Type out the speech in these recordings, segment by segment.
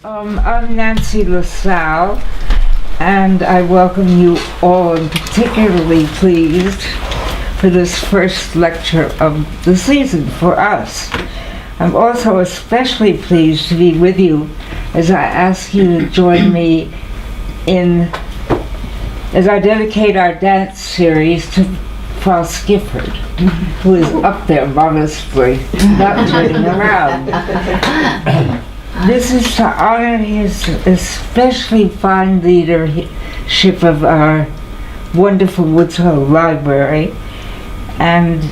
I'm Nancy Lassalle, and I welcome you all, and particularly pleased for this first lecture of the season for us. I'm also especially pleased to be with you as I ask you to join me as I dedicate our dance series to Frost Gifford, who is up there modestly, not turning around. This is to honor his especially fine leadership of our wonderful Woods Hole Library and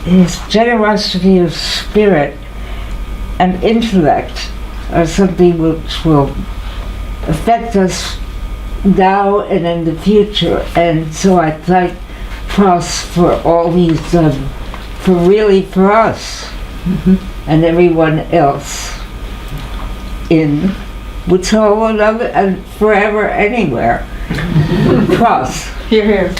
his generosity of spirit and intellect are something which will affect us now and in the future. And so I thank Frost for all he's done for us and everyone else in Woods Hole and forever anywhere. Frost. Here, here.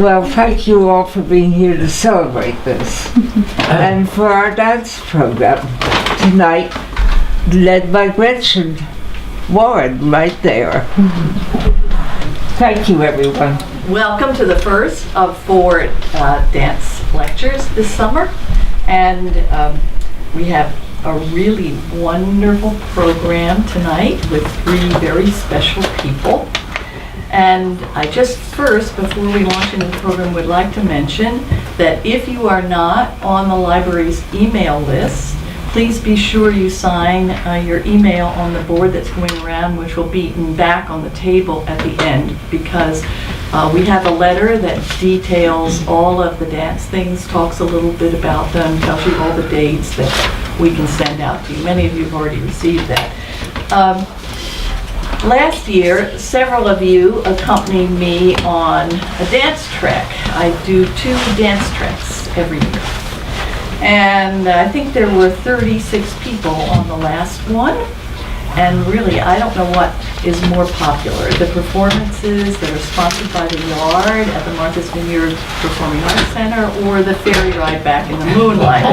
Well, thank you all for being here to celebrate this. And for our dance program tonight, led by Gretchen Warren, right there. Thank you, everyone. Welcome to the first of 4 dance lectures this summer. And we have a really wonderful program tonight with 3 very special people. And I just first, before we launch into the program, would like to mention that if you are not on the library's email list, please be sure you sign your email on the board that's going around, which will be back on the table at the end, because we have a letter that details all of the dance things, talks a little bit about them, tells you all the dates that we can send out to you. Many of you have already received that. Last year, several of you accompanied me on a dance trek. I do 2 dance treks every year. And I think there were 36 people on the last one. And really, I don't know what is more popular, the performances that are sponsored by the Yard at the Martha's Vineyard Performing Arts Center, or the ferry ride back in the moonlight.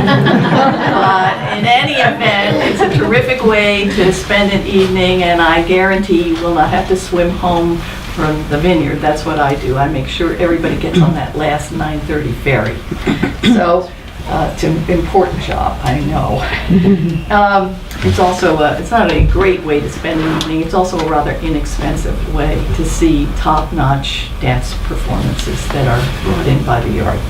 In any event, it's a terrific way to spend an evening, and I guarantee you will not have to swim home from the vineyard. That's what I do. I make sure everybody gets on that last 9:30 ferry. So it's an important job, I know. It's also it's not a great way to spend an evening. It's also a rather inexpensive way to see top-notch dance performances that are brought in by the Yard.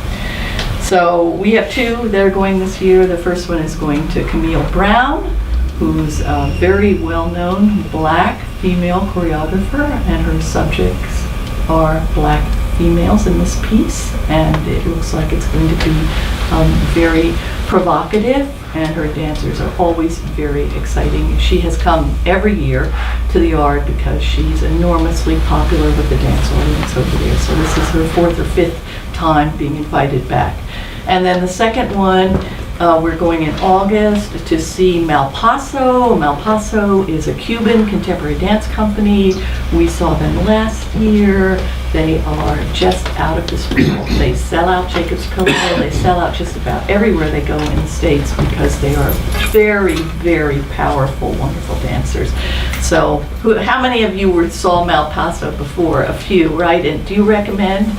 So we have 2 that are going this year. The first one is going to Camille Brown, who's a very well-known Black female choreographer, and her subjects are Black females in this piece, and it looks like it's going to be very provocative, and her dancers are always very exciting. She has come every year to the Yard because she's enormously popular with the dance audience over there, so this is her 4th or 5th time being invited back. And then the second one, we're going in August to see Malpaso. Malpaso is a Cuban contemporary dance company. We saw them last year. They are just out of this world. They sell out Jacob's Cocoa. They sell out just about everywhere they go in the States because they are very, very powerful, wonderful dancers. So how many of you saw Malpaso before? A few, right? And do you recommend?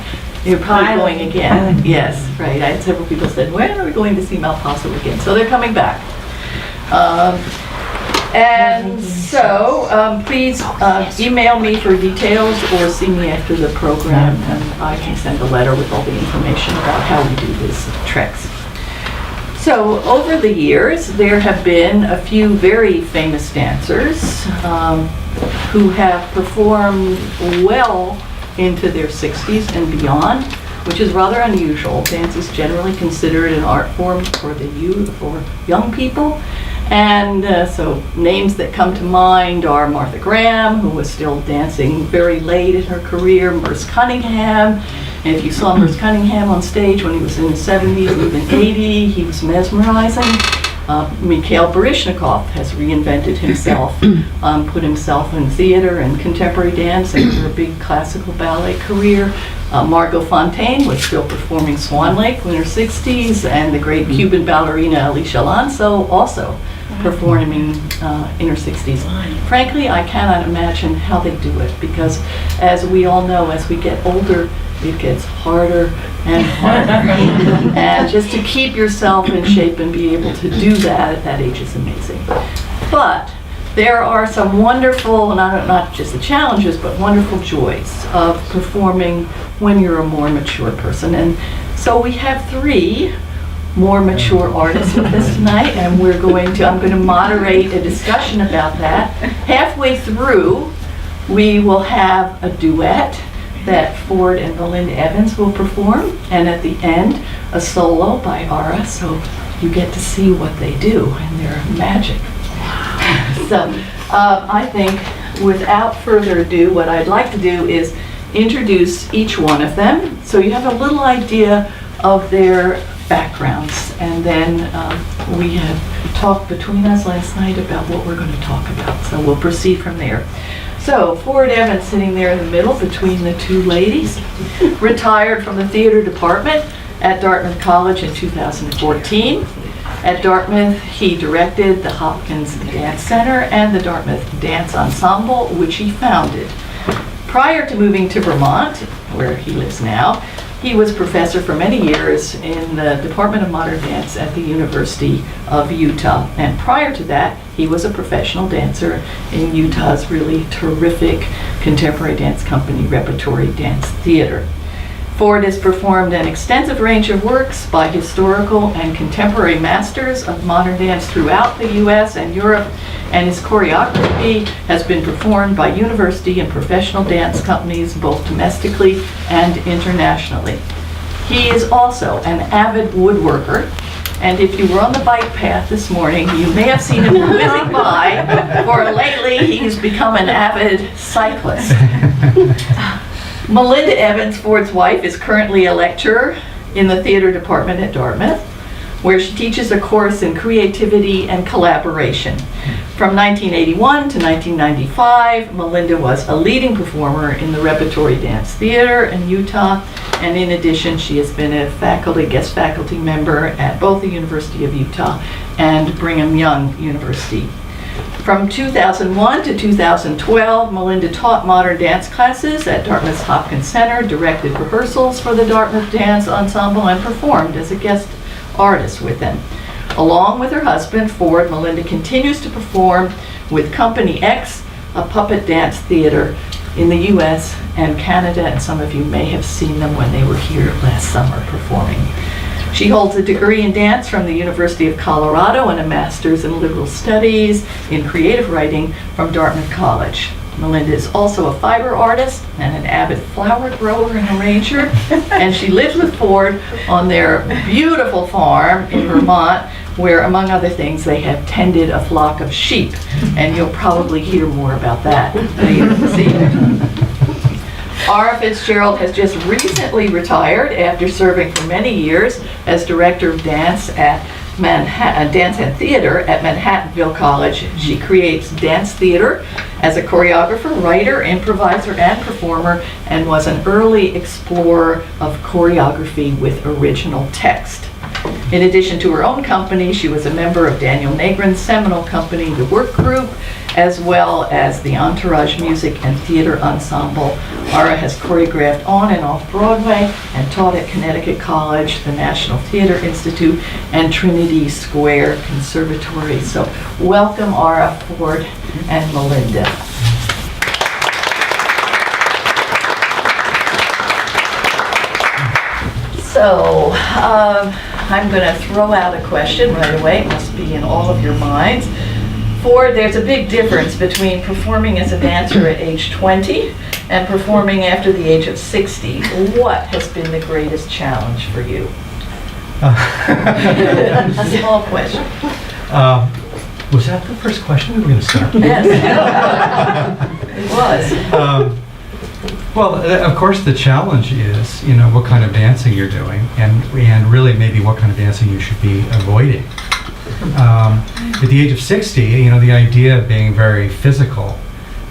You're probably going again. Yes, right. I had several people said, when are we going to see Malpaso again? So they're coming back. And so please email me for details or see me after the program, and I can send a letter with all the information about how we do these treks. So over the years, there have been a few very famous dancers who have performed well into their 60s and beyond, which is rather unusual. Dance is generally considered an art form for the youth or young people. And so names that come to mind are Martha Graham, who was still dancing very late in her career, Merce Cunningham. And if you saw Merce Cunningham on stage when he was in his 70s, even 80, he was mesmerizing. Mikhail Baryshnikov has reinvented himself, put himself in theater and contemporary dance after a big classical ballet career. Margot Fontaine was still performing Swan Lake in her 60s, and the great Cuban ballerina Alicia Alonso also performing in her 60s. Frankly, I cannot imagine how they do it, because as we all know, as we get older, it gets harder and harder. And just to keep yourself in shape and be able to do that at that age is amazing. But there are some wonderful, not just the challenges, but wonderful joys of performing when you're a more mature person. And so we have 3 more mature artists with us tonight, and I'm going to moderate a discussion about that. Halfway through, we will have a duet that Ford and Melinda Evans will perform, and at the end, a solo by Ara, so you get to see what they do, and they're magic. So I think, without further ado, what I'd like to do is introduce each one of them, so you have a little idea of their backgrounds, and then we have talked between us last night about what we're going to talk about, so we'll proceed from there. So, Ford Evans sitting there in the middle between the 2 ladies, retired from the theater department at Dartmouth College in 2014. At Dartmouth, he directed the Hopkins Dance Center and the Dartmouth Dance Ensemble, which he founded. Prior to moving to Vermont, where he lives now, he was professor for many years in the Department of Modern Dance at the University of Utah. And prior to that, he was a professional dancer in Utah's really terrific contemporary dance company, Repertory Dance Theatre. Ford has performed an extensive range of works by historical and contemporary masters of modern dance throughout the US and Europe, and his choreography has been performed by university and professional dance companies, both domestically and internationally. He is also an avid woodworker, and if you were on the bike path this morning, you may have seen him whizzing by, or lately he's become an avid cyclist. Melinda Evans, Ford's wife, is currently a lecturer in the theater department at Dartmouth, where she teaches a course in creativity and collaboration. From 1981 to 1995, Melinda was a leading performer in the Repertory Dance Theatre in Utah, and in addition, she has been a guest faculty member at both the University of Utah and Brigham Young University. From 2001 to 2012, Melinda taught modern dance classes at Dartmouth's Hopkins Center, directed rehearsals for the Dartmouth Dance Ensemble, and performed as a guest artist with them. Along with her husband, Ford, Melinda continues to perform with Company X, a puppet dance theater in the US and Canada, and some of you may have seen them when they were here last summer performing. She holds a degree in dance from the University of Colorado and a master's in liberal studies in creative writing from Dartmouth College. Melinda is also a fiber artist and an avid flower grower and arranger, and she lives with Ford on their beautiful farm in Vermont, where, among other things, they have tended a flock of sheep, and you'll probably hear more about that later this evening. Ara Fitzgerald has just recently retired after serving for many years as director of dance at Dance and Theatre at Manhattanville College. She creates dance theater as a choreographer, writer, improviser, and performer, and was an early explorer of choreography with original text. In addition to her own company, she was a member of Daniel Nagrin's seminal company, the Workgroup, as well as the Entourage Music and Theater Ensemble. Ara has choreographed on and off Broadway and taught at Connecticut College, the National Theatre Institute, and Trinity Square Conservatory. So welcome, Ara, Ford, and Melinda. So I'm going to throw out a question right away. It must be in all of your minds. Ford, there's a big difference between performing as a dancer at age 20 and performing after the age of 60. What has been the greatest challenge for you? A small question. Was that the first question we were going to start? Yes. It was. Well, of course, the challenge is, what kind of dancing you're doing, and really maybe what kind of dancing you should be avoiding. At the age of 60, you know, the idea of being very physical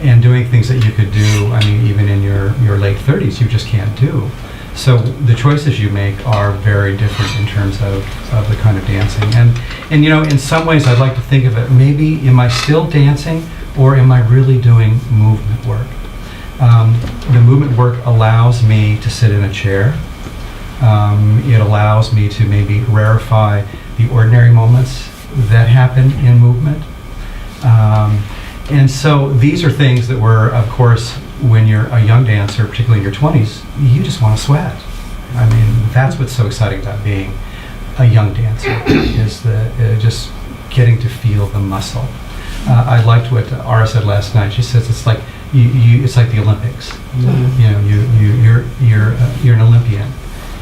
and doing things that you could do, I mean, even in your late 30s, you just can't do. So the choices you make are very different in terms of the kind of dancing. And you know, in some ways I'd like to think of it, maybe am I still dancing or am I really doing movement work? The movement work allows me to sit in a chair. It allows me to maybe rarefy the ordinary moments that happen in movement. And so these are things that were, of course, when you're a young dancer, particularly in your 20s, you just want to sweat. I mean, that's what's so exciting about being a young dancer, is just getting to feel the muscle. I liked what Ara said last night. She says it's like it's like the Olympics. Mm-hmm. You know, you're an Olympian,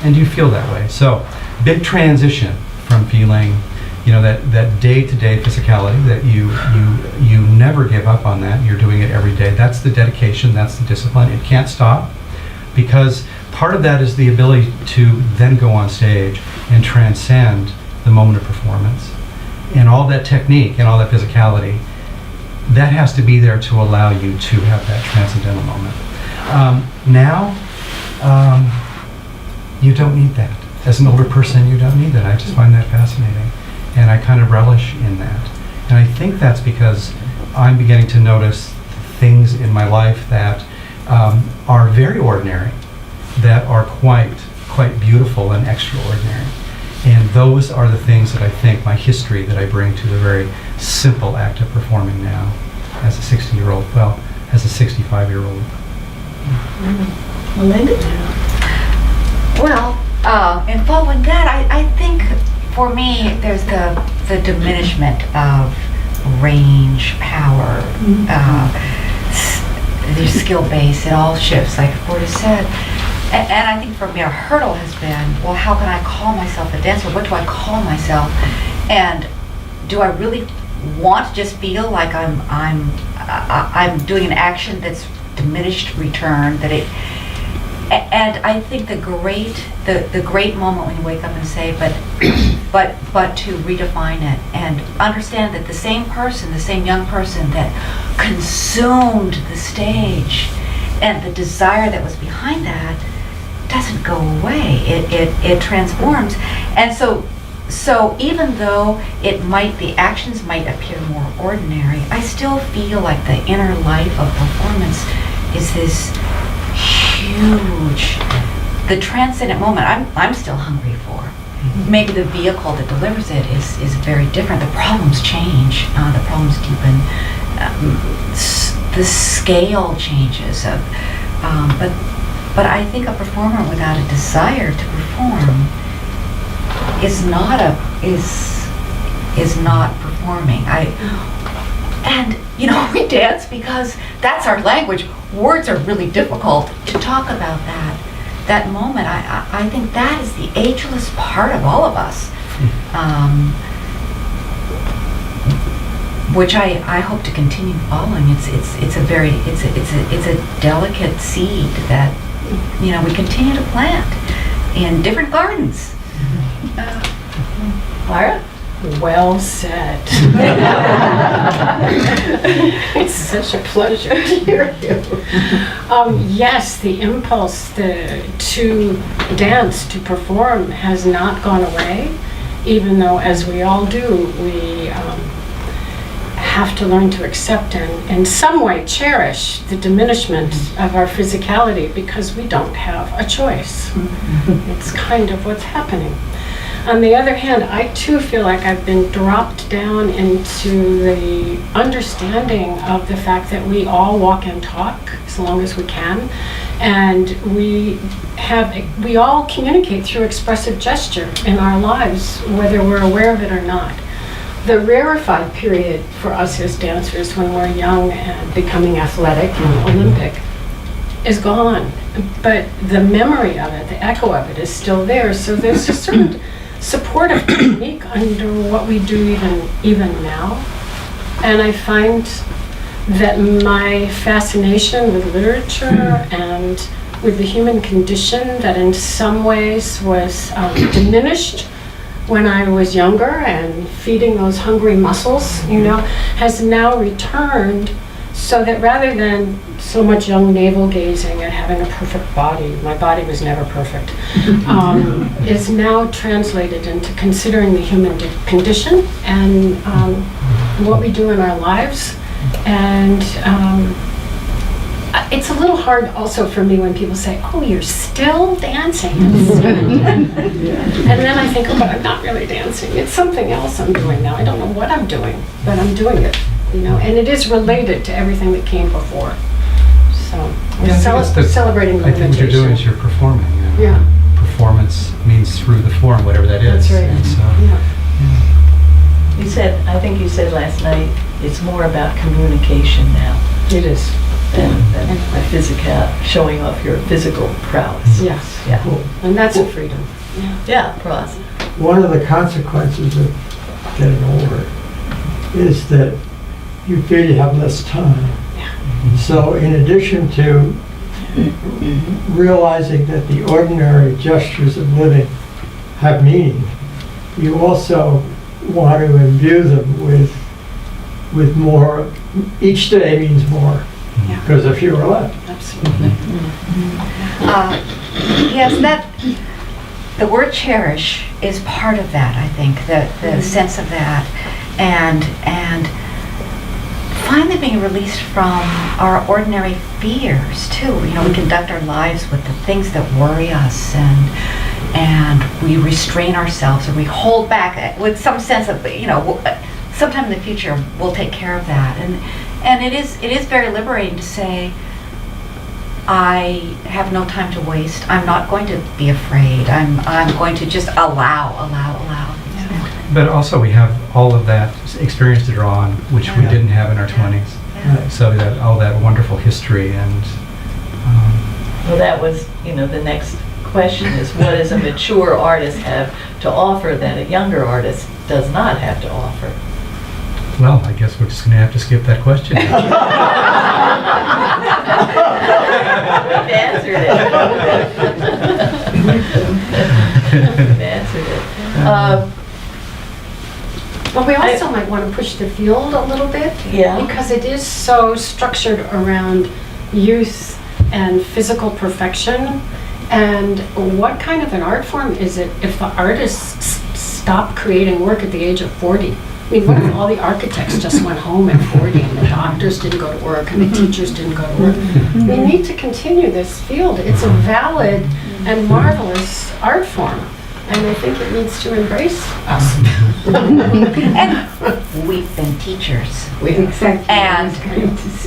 and you feel that way. So, big transition from feeling, you know, that day-to-day physicality that you never give up on that. You're doing it every day. That's the dedication. That's the discipline. It can't stop, because part of that is the ability to then go on stage and transcend the moment of performance, and all that technique and all that physicality. That has to be there to allow you to have that transcendental moment. Now, you don't need that. As an older person, you don't need that. I just find that fascinating. And I kind of relish in that. And I think that's because I'm beginning to notice things in my life that are very ordinary, that are quite beautiful and extraordinary. And those are the things that I think, my history that I bring to the very simple act of performing now as a 60-year-old, well, as a 65-year-old. Melinda? Well, in following that, I think for me, there's the diminishment of range, power, the skill base. It all shifts, like Ford has said. And I think for me, a hurdle has been, well, how can I call myself a dancer? What do I call myself? And do I really want to just feel like I'm doing an action that's diminished return? And I think the great moment when you wake up and say, but to redefine it and understand that the same person, the same young person that consumed the stage and the desire that was behind that doesn't go away. It transforms. And so even though the actions might appear more ordinary, I still feel like the inner life of performance is this huge, the transcendent moment I'm still hungry for. Maybe the vehicle that delivers it is very different. The problems change, the problems deepen, the scale changes of, but I think a performer without a desire to perform is not performing. And you know, we dance because that's our language. Words are really difficult to talk about that moment. I think that is the ageless part of all of us, which I hope to continue following. It's a delicate seed that, you know, we continue to plant in different gardens. Ara? Well said. It's such a pleasure to hear you. Yes, the impulse to dance, to perform has not gone away, even though, as we all do, we have to learn to accept and in some way cherish the diminishment of our physicality, because we don't have a choice. It's kind of what's happening. On the other hand, I too feel like I've been dropped down into the understanding of the fact that we all walk and talk as long as we can, and we all communicate through expressive gesture in our lives, whether we're aware of it or not. The rarefied period for us as dancers when we're young and becoming athletic and Olympic is gone, but the memory of it, the echo of it is still there. So there's a certain supportive technique under what we do even now. And I find that my fascination with literature and with the human condition that in some ways was diminished when I was younger and feeding those hungry muscles, has now returned, so that rather than so much young navel gazing and having a perfect body, my body was never perfect, is now translated into considering the human condition and what we do in our lives. And it's a little hard also for me when people say, "Oh, you're still dancing." And then I think, "Oh, but I'm not really dancing. It's something else I'm doing now. I don't know what I'm doing, but I'm doing it." And it is related to everything that came before. So we're celebrating the I think what you're doing is you're performing. Yeah. Performance means through the form, whatever that is. That's right. And so, I think you said last night, it's more about communication now It is. than the physical, showing off your physical prowess. Yes. Yeah. And that's a freedom. Yeah, prowess. One of the consequences of getting older is that you feel you have less time. So in addition to realizing that the ordinary gestures of living have meaning, you also want to imbue them with more. Each day means more because of fewer left. Absolutely. Yes, the word cherish is part of that, I think, the sense of that, and finally being released from our ordinary fears too. We conduct our lives with the things that worry us, and we restrain ourselves, or we hold back with some sense of, sometime in the future we'll take care of that, and it is very liberating to say, I have no time to waste. I'm not going to be afraid. I'm going to just allow. but also we have all of that experience to draw on, which we didn't have in our 20s. Yeah. So that all that wonderful history and. Well, that was, the next question is, what does a mature artist have to offer that a younger artist does not have to offer? Well, I guess we're just going to have to skip that question. We've answered it. We've answered it. But we also might want to push the field a little bit. Yeah. Because it is so structured around youth and physical perfection. And what kind of an art form is it if the artists stop creating work at the age of 40? I mean, what if all the architects just went home at 40 and the doctors didn't go to work and the teachers didn't go to work? We need to continue this field. It's a valid and marvelous art form. And I think it needs to embrace us. And we've been teachers. Exactly.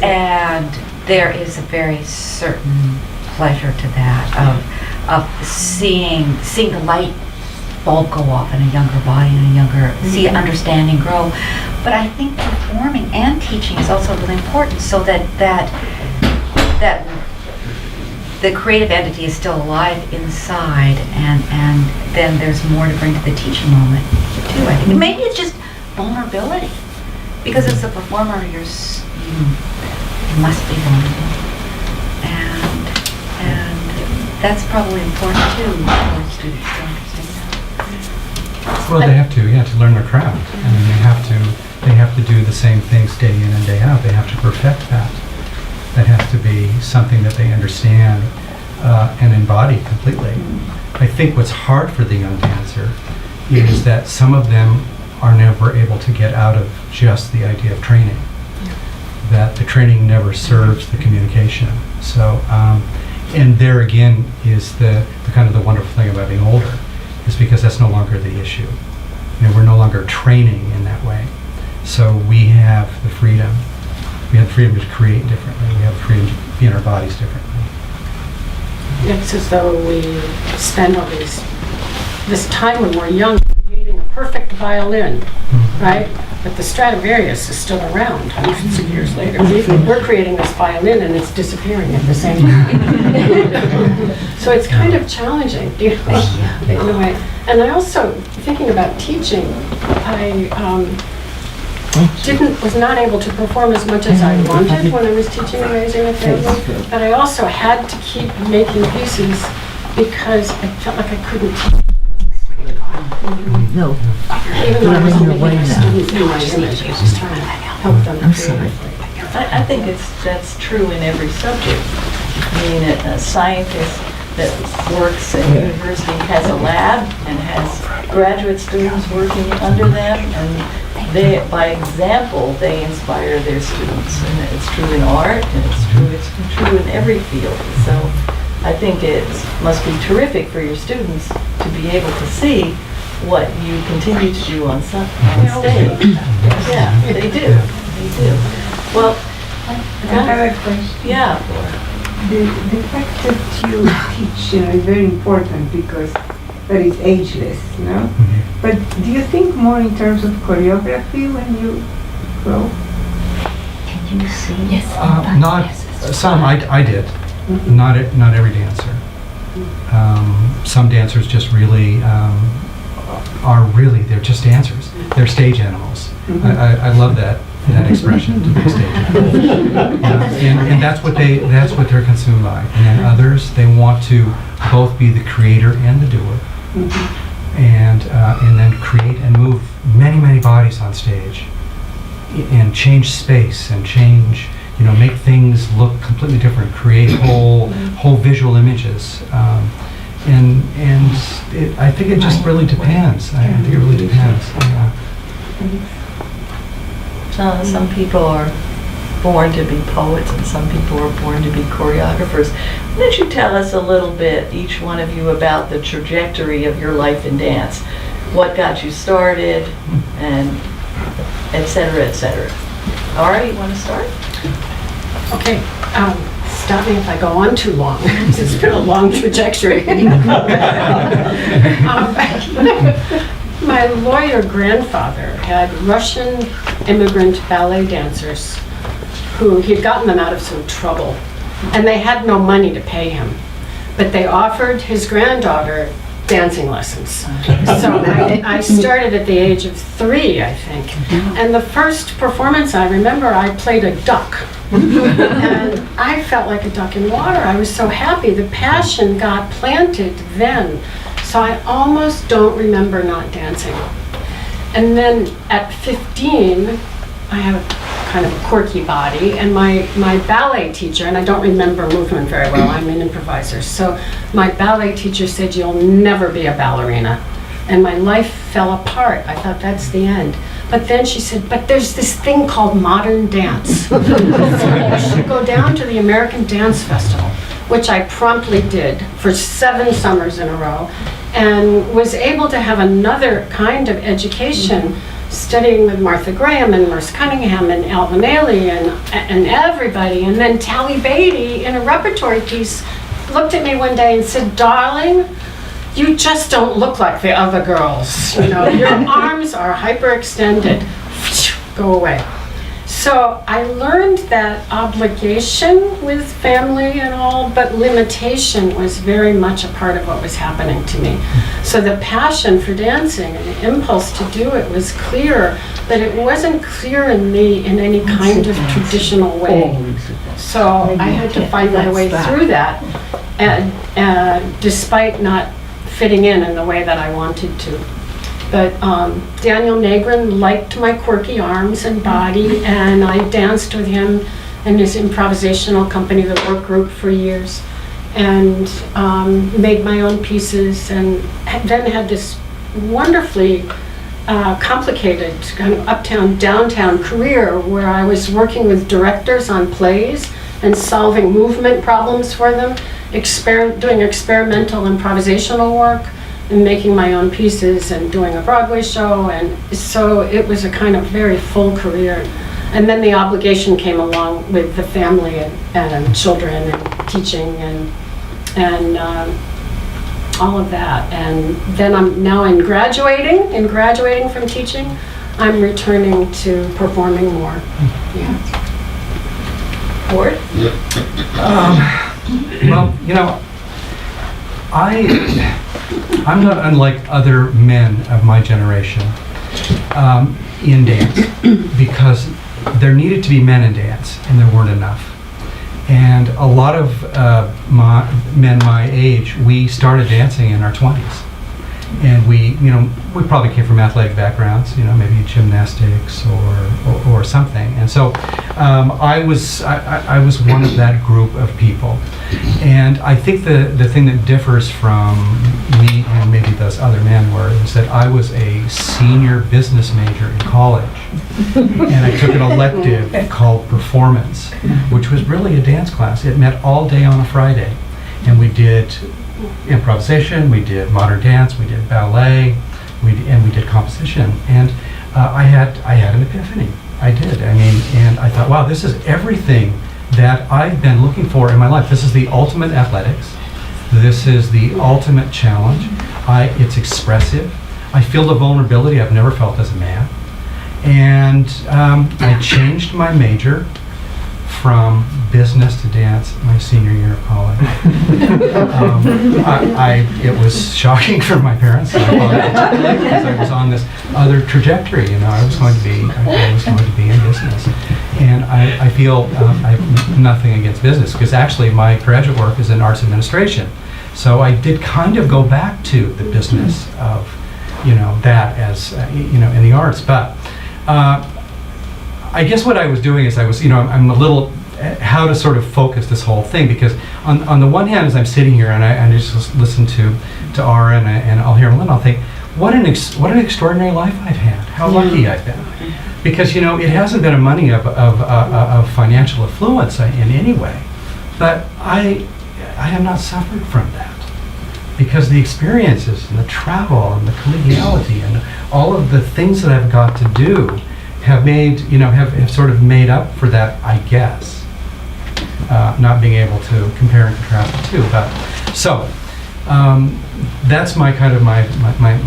And there is a very certain pleasure to that of seeing the light bulb go off in a younger body and a younger see understanding grow. But I think performing and teaching is also really important, so that the creative entity is still alive inside, and then there's more to bring to the teaching moment too. I think maybe it's just vulnerability, because as a performer you must be vulnerable, and that's probably important too for students to understand that. Well, they have to learn their craft. I mean, they have to do the same things day in and day out. They have to perfect that. That has to be something that they understand and embody completely. I think what's hard for the young dancer is that some of them are never able to get out of just the idea of training. That the training never serves the communication. So, and there again is the kind of the wonderful thing about being older, is because that's no longer the issue. We're no longer training in that way. So we have the freedom. We have the freedom to create differently. We have the freedom to be in our bodies differently. It's as though we spend all this time when we're young creating a perfect violin, right? But the Stradivarius is still around hundreds of years later. We're creating this violin and it's disappearing at the same time. So it's kind of challenging, in a way. And I also, thinking about teaching, I was not able to perform as much as I wanted when I was teaching Raising a Family, but I also had to keep making pieces because I felt like I couldn't teach. No, Even though I You're wasn't in your way making now. students in my image, I was just trying to help them I'm sorry. creatively. I think that's true in every subject. I mean, a scientist that works at university has a lab and has graduate students working under them, and they, by example, they inspire their students. And it's true in art, and it's true in every field. So I think it must be terrific for your students to be able to see what you continue to do on stage. Yeah, they do. They do. Well, I have a question. yeah. The fact that you teach is very important because that is ageless, no? But do you think more in terms of choreography when you grow? Can you see? Yes. Not some. I did. Not every dancer. Some dancers just really they're just dancers. They're stage animals. I love that expression, to be a stage animal. And that's what they're consumed by. And then others, they want to both be the creator and the doer, and then create and move many bodies on stage, and change space and change. Make things look completely different, create whole visual images, I think it just really depends. I think it really depends. Some people are born to be poets, and some people are born to be choreographers. Why don't you tell us a little bit, each one of you, about the trajectory of your life in dance? What got you started, and et cetera, et cetera. Ara, you want to start? Okay, stop me if I go on too long. It's been a long trajectory. My lawyer grandfather had Russian immigrant ballet dancers who he'd gotten them out of some trouble, and they had no money to pay him, but they offered his granddaughter dancing lessons. So I started at the age of 3, I think. And the first performance I remember, I played a duck. And I felt like a duck in water. I was so happy. The passion got planted then. So I almost don't remember not dancing. And then at 15, I have kind of a quirky body, and my ballet teacher, and I don't remember movement very well, I'm an improviser, so my ballet teacher said, "You'll never be a ballerina." And my life fell apart. I thought, that's the end. But then she said, "But there's this thing called modern dance. So you should go down to the American Dance Festival," which I promptly did for 7 summers in a row, and was able to have another kind of education, studying with Martha Graham and Merce Cunningham and Alvin Ailey and everybody. And then Tally Beatty, in a repertory piece, looked at me one day and said, "Darling, you just don't look like the other girls. Your arms are hyperextended. Go away." So I learned that obligation with family and all, but limitation was very much a part of what was happening to me. So the passion for dancing and the impulse to do it was clear, but it wasn't clear in me in any kind of traditional way. So I had to find my way through that, and despite not fitting in the way that I wanted to. But Daniel Nagrin liked my quirky arms and body, and I danced with him in his improvisational company, the Workgroup, for years, and made my own pieces, and then had this wonderfully complicated kind of uptown, downtown career where I was working with directors on plays and solving movement problems for them, doing experimental improvisational work, and making my own pieces and doing a Broadway show. And so it was a kind of very full career. And then the obligation came along with the family and children and teaching and all of that. And then I'm graduating from teaching. I'm returning to performing more. Yeah. Ford? Well, I'm not unlike other men of my generation in dance, because there needed to be men in dance, and there weren't enough. And a lot of men my age, we started dancing in our 20s. And we probably came from athletic backgrounds, maybe gymnastics or something. And so I was one of that group of people. And I think the thing that differs from me and maybe those other men is that I was a senior business major in college. And I took an elective called performance, which was really a dance class. It met all day on a Friday. And we did improvisation, we did modern dance, we did ballet, we did composition. And I had an epiphany. I did. And I thought, wow, this is everything that I've been looking for in my life. This is the ultimate athletics. This is the ultimate challenge. It's expressive. I feel the vulnerability I've never felt as a man. And I changed my major from business to dance my senior year of college. It was shocking for my parents because I was on this other trajectory. I was going to be in business, and I feel I have nothing against business because actually my graduate work is in arts administration. So I did kind of go back to the business of that as in the arts, but. I guess what I was doing is I'm a little how to sort of focus this whole thing, because on the one hand, as I'm sitting here and I just listen to Ara and I'll hear Melinda, I'll think, what an extraordinary life I've had. How lucky I've been, because it hasn't been a money of financial affluence in any way, but I have not suffered from that. Because the experiences and the travel and the collegiality and all of the things that I've got to do have made, have sort of made up for that, I guess. Not being able to compare and contrast the two, but so that's my kind of my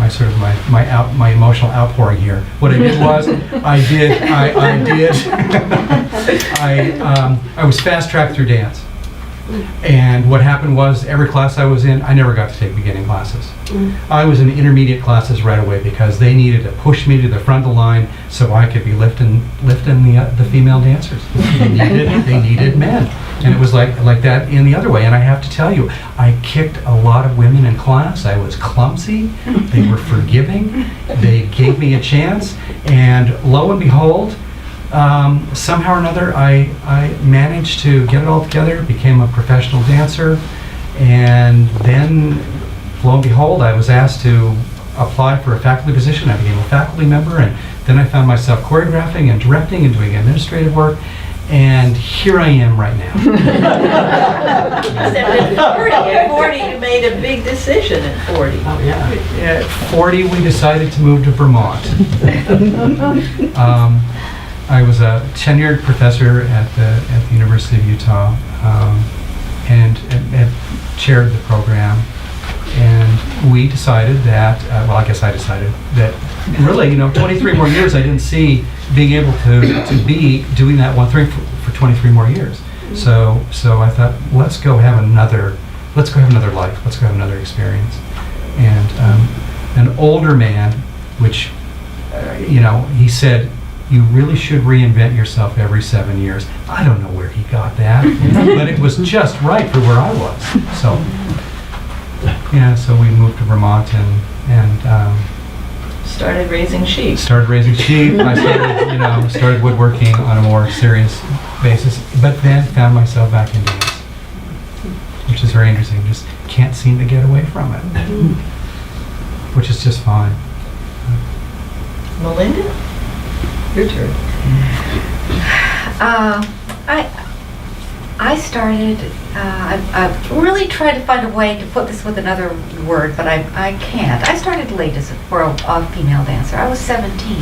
sort of my emotional outpouring here. What I did was I was fast tracked through dance. And what happened was, every class I was in, I never got to take beginning classes. I was in intermediate classes right away because they needed to push me to the front of the line so I could be lifting the female dancers. They needed men, and it was like that in the other way. And I have to tell you, I kicked a lot of women in class. I was clumsy. They were forgiving. They gave me a chance, and lo and behold. Somehow or another, I managed to get it all together, became a professional dancer, and then, lo and behold, I was asked to apply for a faculty position. I became a faculty member, and then I found myself choreographing and directing and doing administrative work, and here I am right now. At 40, you made a big decision at 40. Oh, yeah. At 40, we decided to move to Vermont. I was a tenured professor at the University of Utah, and chaired the program. And we decided that, I guess I decided that really, 23 more years, I didn't see being able to be doing that one thing for 23 more years. So I thought, let's go have another life. Let's go have another experience. And an older man, which, he said, you really should reinvent yourself every 7 years. I don't know where he got that, but it was just right for where I was. So, so we moved to Vermont and Started raising sheep. I started woodworking on a more serious basis, but then found myself back in dance, which is very interesting. Just can't seem to get away from it, which is just fine. Melinda? Your turn. I started, I really tried to find a way to put this with another word, but I can't. I started late for a female dancer. I was 17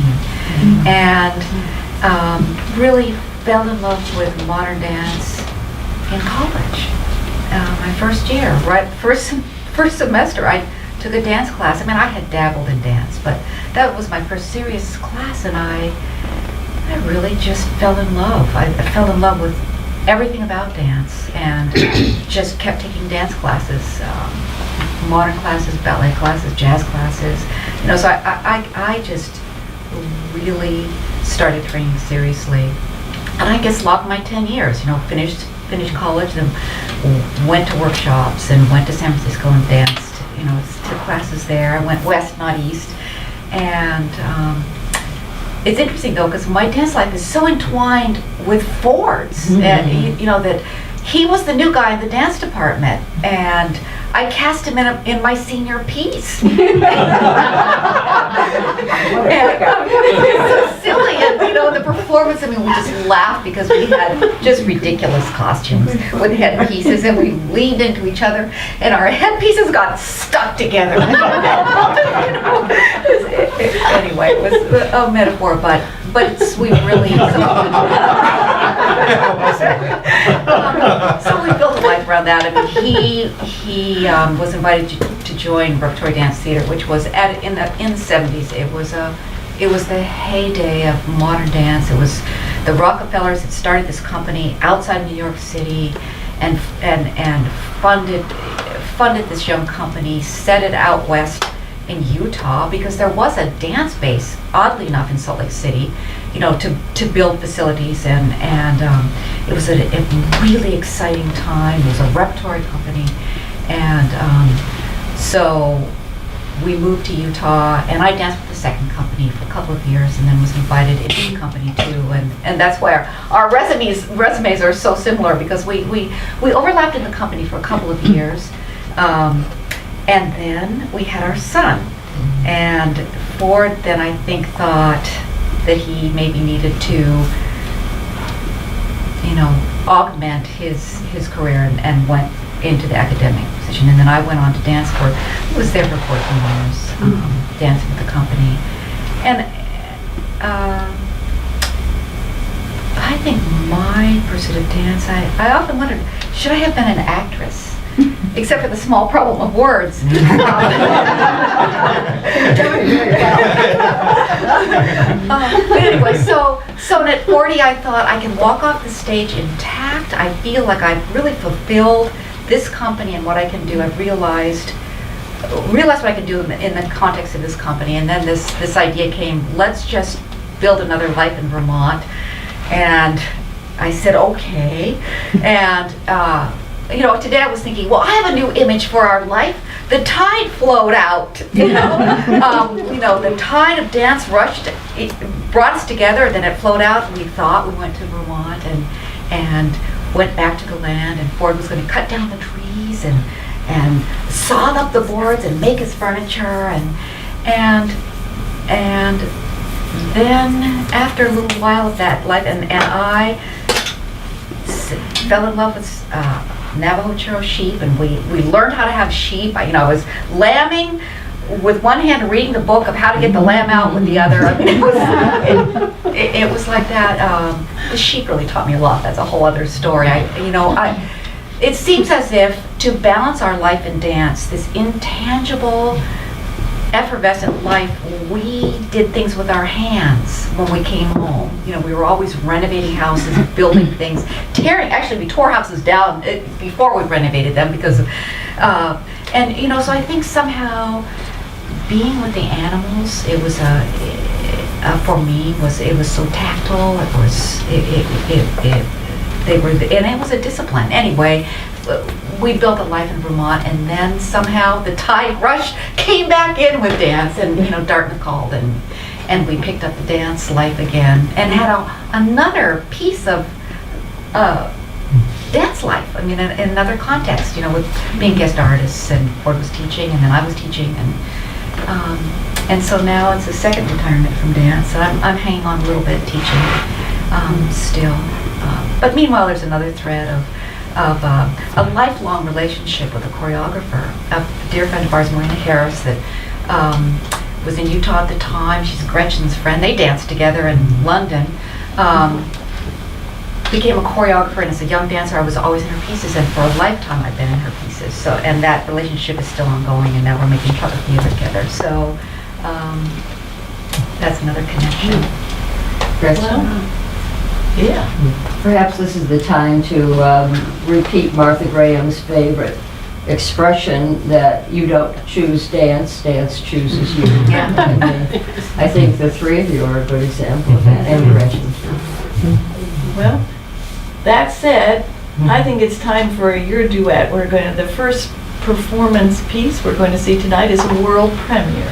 and really fell in love with modern dance in college. My first year, first semester, I took a dance class. I had dabbled in dance, but that was my first serious class, and I really just fell in love. I fell in love with everything about dance, and just kept taking dance classes, modern classes, ballet classes, jazz classes. So I just really started training seriously, and I guess logged my 10 years. Finished college, and went to workshops, and went to San Francisco and danced took classes there. I went west, not east. And it's interesting though, because my dance life is so entwined with Ford's, and that he was the new guy in the dance department, and I cast him in my senior piece. And, it's so silly, and the performance. I mean, we just laughed because we had just ridiculous costumes with headpieces, and we leaned into each other, and our headpieces got stuck together. Anyway, it was a metaphor, but we really. So we built a life around that. I mean, he was invited to join Repertory Dance Theatre, which was in the 70s. It was the heyday of modern dance. It was the Rockefellers that started this company outside New York City, and funded this young company, set it out west in Utah, because there was a dance base, oddly enough, in Salt Lake City, to build facilities, and it was a really exciting time. It was a repertory company, and so we moved to Utah, and I danced with the second company for a couple of years, and then was invited into the company too, and that's why our resumes are so similar, because we overlapped in the company for a couple of years. And then we had our son, and Ford then I think thought that he maybe needed to, augment his career, and went into the academic position. And then I went on to dance I was there for 14 years, dancing with the company. And I think my pursuit of dance, I often wondered, should I have been an actress? Except for the small problem of words. But anyway, so at 40, I thought I can walk off the stage intact. I feel like I've really fulfilled this company and what I can do. I've realized what I can do in the context of this company. And then this idea came, let's just build another life in Vermont. And I said, okay. And today I was thinking, well, I have a new image for our life. The tide flowed out, the tide of dance it brought us together, then it flowed out, and we went to Vermont and went back to the land, and Ford was going to cut down the trees and saw up the boards and make his furniture, and then after a little while of that life, and I fell in love with Navajo Churro sheep, and we learned how to have sheep. I was lambing with one hand, reading the book of how to get the lamb out with the other. I mean, it was like that. The sheep really taught me a lot. That's a whole other story. It seems as if to balance our life in dance, this intangible, effervescent life, we did things with our hands when we came home. We were always renovating houses, building things, we tore houses down before we renovated them because of, so I think somehow being with the animals, it was for me, it was so tactile. It was, and it was a discipline. Anyway, we built a life in Vermont, and then somehow the tide rush came back in with dance, and Dartmouth called, and we picked up the dance life again, and had another piece of dance life. I mean, in another context, with being guest artists, and Ford was teaching, and then I was teaching, and so now it's a second retirement from dance. So I'm hanging on a little bit teaching still, but meanwhile there's another thread of a lifelong relationship with a choreographer, a dear friend of ours, Melinda Evans, that was in Utah at the time. She's Gretchen's friend. They danced together in London. Became a choreographer, and as a young dancer, I was always in her pieces, and for a lifetime I've been in her pieces. So, and that relationship is still ongoing, and now we're making puppet theater together. So that's another connection. Yeah. Perhaps this is the time to repeat Martha Graham's favorite expression that you don't choose dance, dance chooses you. Yeah. I think the three of you are a good example of that, and Gretchen. Well, that said, I think it's time for your duet. The first performance piece we're going to see tonight is a world premiere.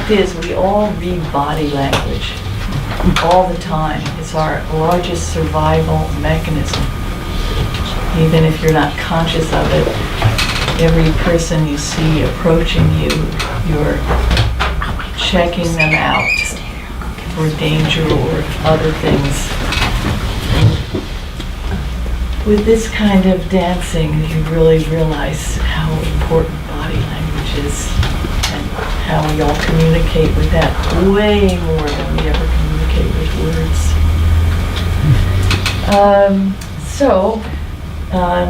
fact is, we all read body language all the time. It's our largest survival mechanism. Even if you're not conscious of it, every person you see approaching you, you're checking them out for danger or other things. with this kind of dancing, you really realize how important body language is and how we all communicate with that way more than we ever communicate with words.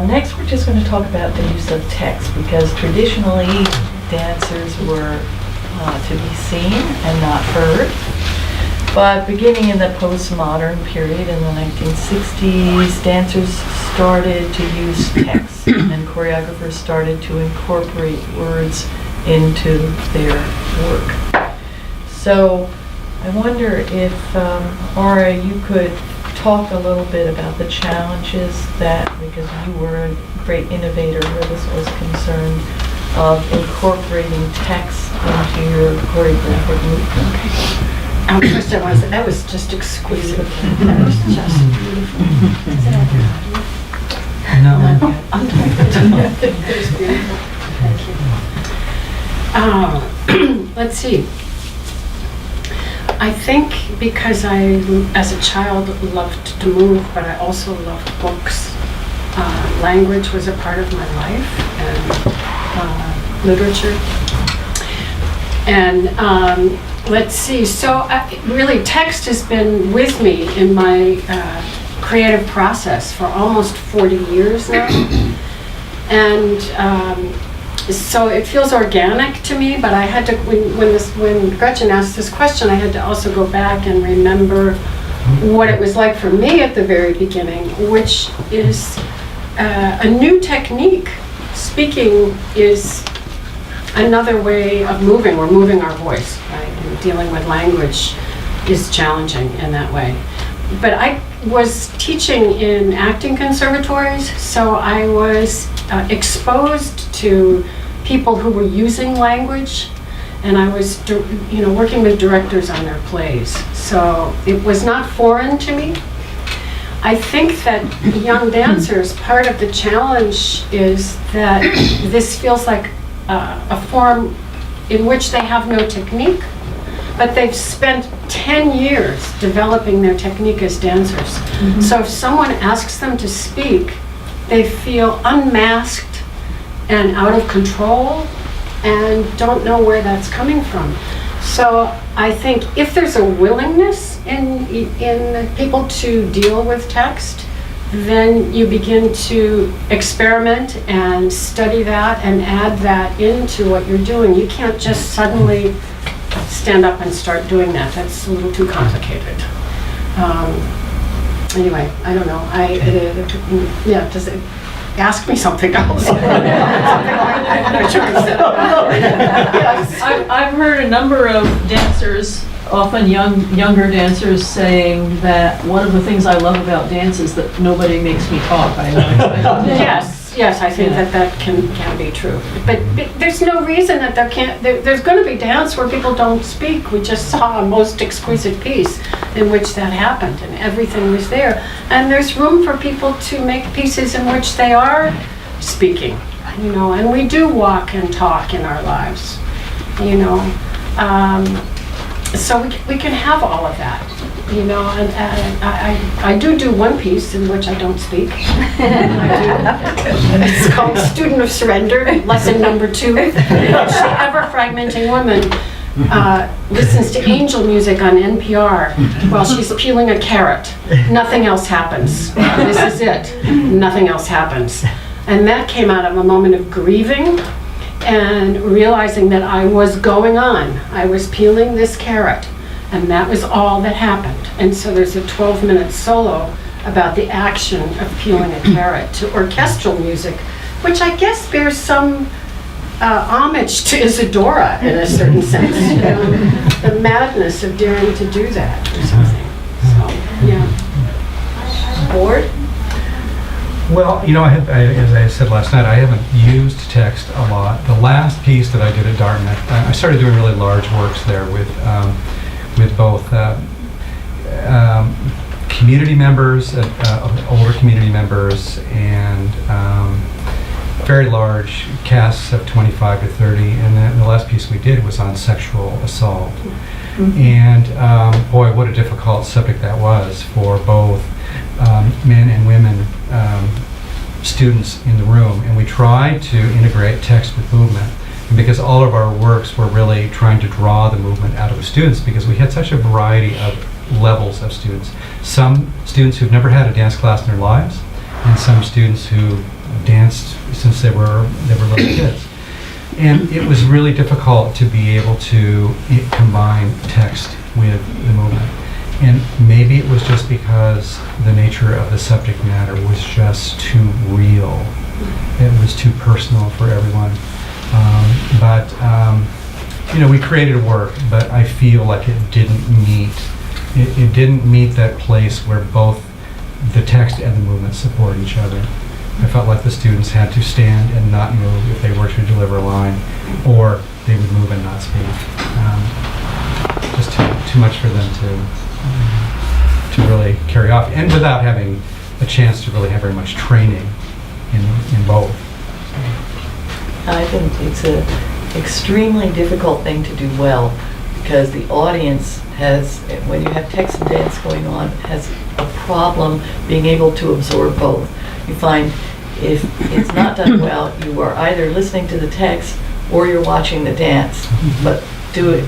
Next we're just going to talk about the use of text, because traditionally dancers were to be seen and not heard. But beginning in the postmodern period in the 1960s, dancers started to use text and choreographers started to incorporate words into their work. So I wonder if, Ara, you could talk a little bit about the challenges that, because you were a great innovator where this was concerned, of incorporating text into your choreographic movement. First I want to say, that was just exquisite. That was just beautiful. No. It was beautiful. Thank you. Let's see. I think because I, as a child, loved to move, but I also loved books. Language was a part of my life, and literature. And let's see, so really text has been with me in my creative process for almost 40 years now. And so it feels organic to me, but I had to, when Gretchen asked this question, I had to also go back and remember what it was like for me at the very beginning, which is a new technique. Speaking is another way of moving. We're moving our voice, right? And dealing with language is challenging in that way. But I was teaching in acting conservatories, so I was exposed to people who were using language, and I was working with directors on their plays. So it was not foreign to me. I think that young dancers, part of the challenge is that this feels like a form in which they have no technique, but they've spent 10 years developing their technique as dancers. Mm-hmm. So if someone asks them to speak, they feel unmasked and out of control and don't know where that's coming from. So I think if there's a willingness in people to deal with text, then you begin to experiment and study that and add that into what you're doing. You can't just suddenly stand up and start doing that. That's a little too complicated. Anyway, I don't know. Does it ask me something else? I've heard a number of dancers, often younger dancers, saying that one of the things I love about dance is that nobody makes me talk. Yes, I think that can be true. But there's no reason that there can't. There's going to be dance where people don't speak. We just saw a most exquisite piece in which that happened, and everything was there. And there's room for people to make pieces in which they are speaking, and we do walk and talk in our lives, so we can have all of that, and I do one piece in which I don't speak. It's called Student of Surrender, lesson number 2. Each ever-fragmenting woman listens to angel music on NPR while she's peeling a carrot. Nothing else happens. This is it. Nothing else happens. And that came out of a moment of grieving and realizing that I was going on. I was peeling this carrot, and that was all that happened. And so there's a 12-minute solo about the action of peeling a carrot to orchestral music, which I guess bears some homage to Isadora in a certain sense. The madness of daring to do that or something. So, yeah. Board? Well, as I said last night, I haven't used text a lot. The last piece that I did at Dartmouth, I started doing really large works there with both community members, older community members, and very large casts of 25 to 30. And then the last piece we did was on sexual assault. Mm-hmm. And boy, what a difficult subject that was for both men and women students in the room, and we tried to integrate text with movement. And because all of our works were really trying to draw the movement out of the students, because we had such a variety of levels of students. Some students who've never had a dance class in their lives, and some students who danced since they were little kids. And it was really difficult to be able to combine text with the movement. And maybe it was just because the nature of the subject matter was just too real. It was too personal for everyone. We created a work, but I feel like it didn't meet that place where both the text and the movement support each other. I felt like the students had to stand and not move if they were to deliver a line, or they would move and not speak. Just too much for them to really carry off, and without having a chance to really have very much training in both. I think it's an extremely difficult thing to do well, because the audience has, when you have text and dance going on, has a problem being able to absorb both. You find if it's not done well, you are either listening to the text or you're watching the dance. But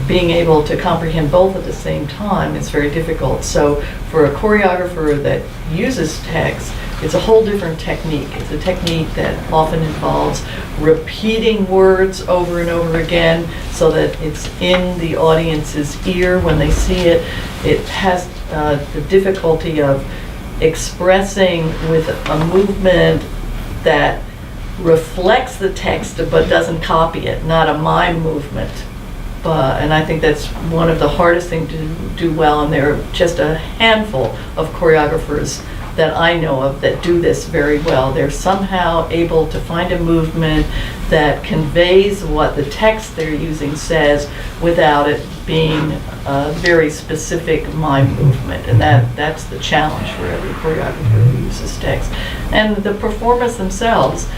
being able to comprehend both at the same time is very difficult. So for a choreographer that uses text, it's a whole different technique. It's a technique that often involves repeating words over and over again so that it's in the audience's ear when they see it. It has the difficulty of expressing with a movement that reflects the text but doesn't copy it, not a mime movement. And I think that's one of the hardest things to do well, and there are just a handful of choreographers that I know of that do this very well. They're somehow able to find a movement that conveys what the text they're using says without it being a very specific mime movement, and that's the challenge for every choreographer who uses text. And the performers themselves,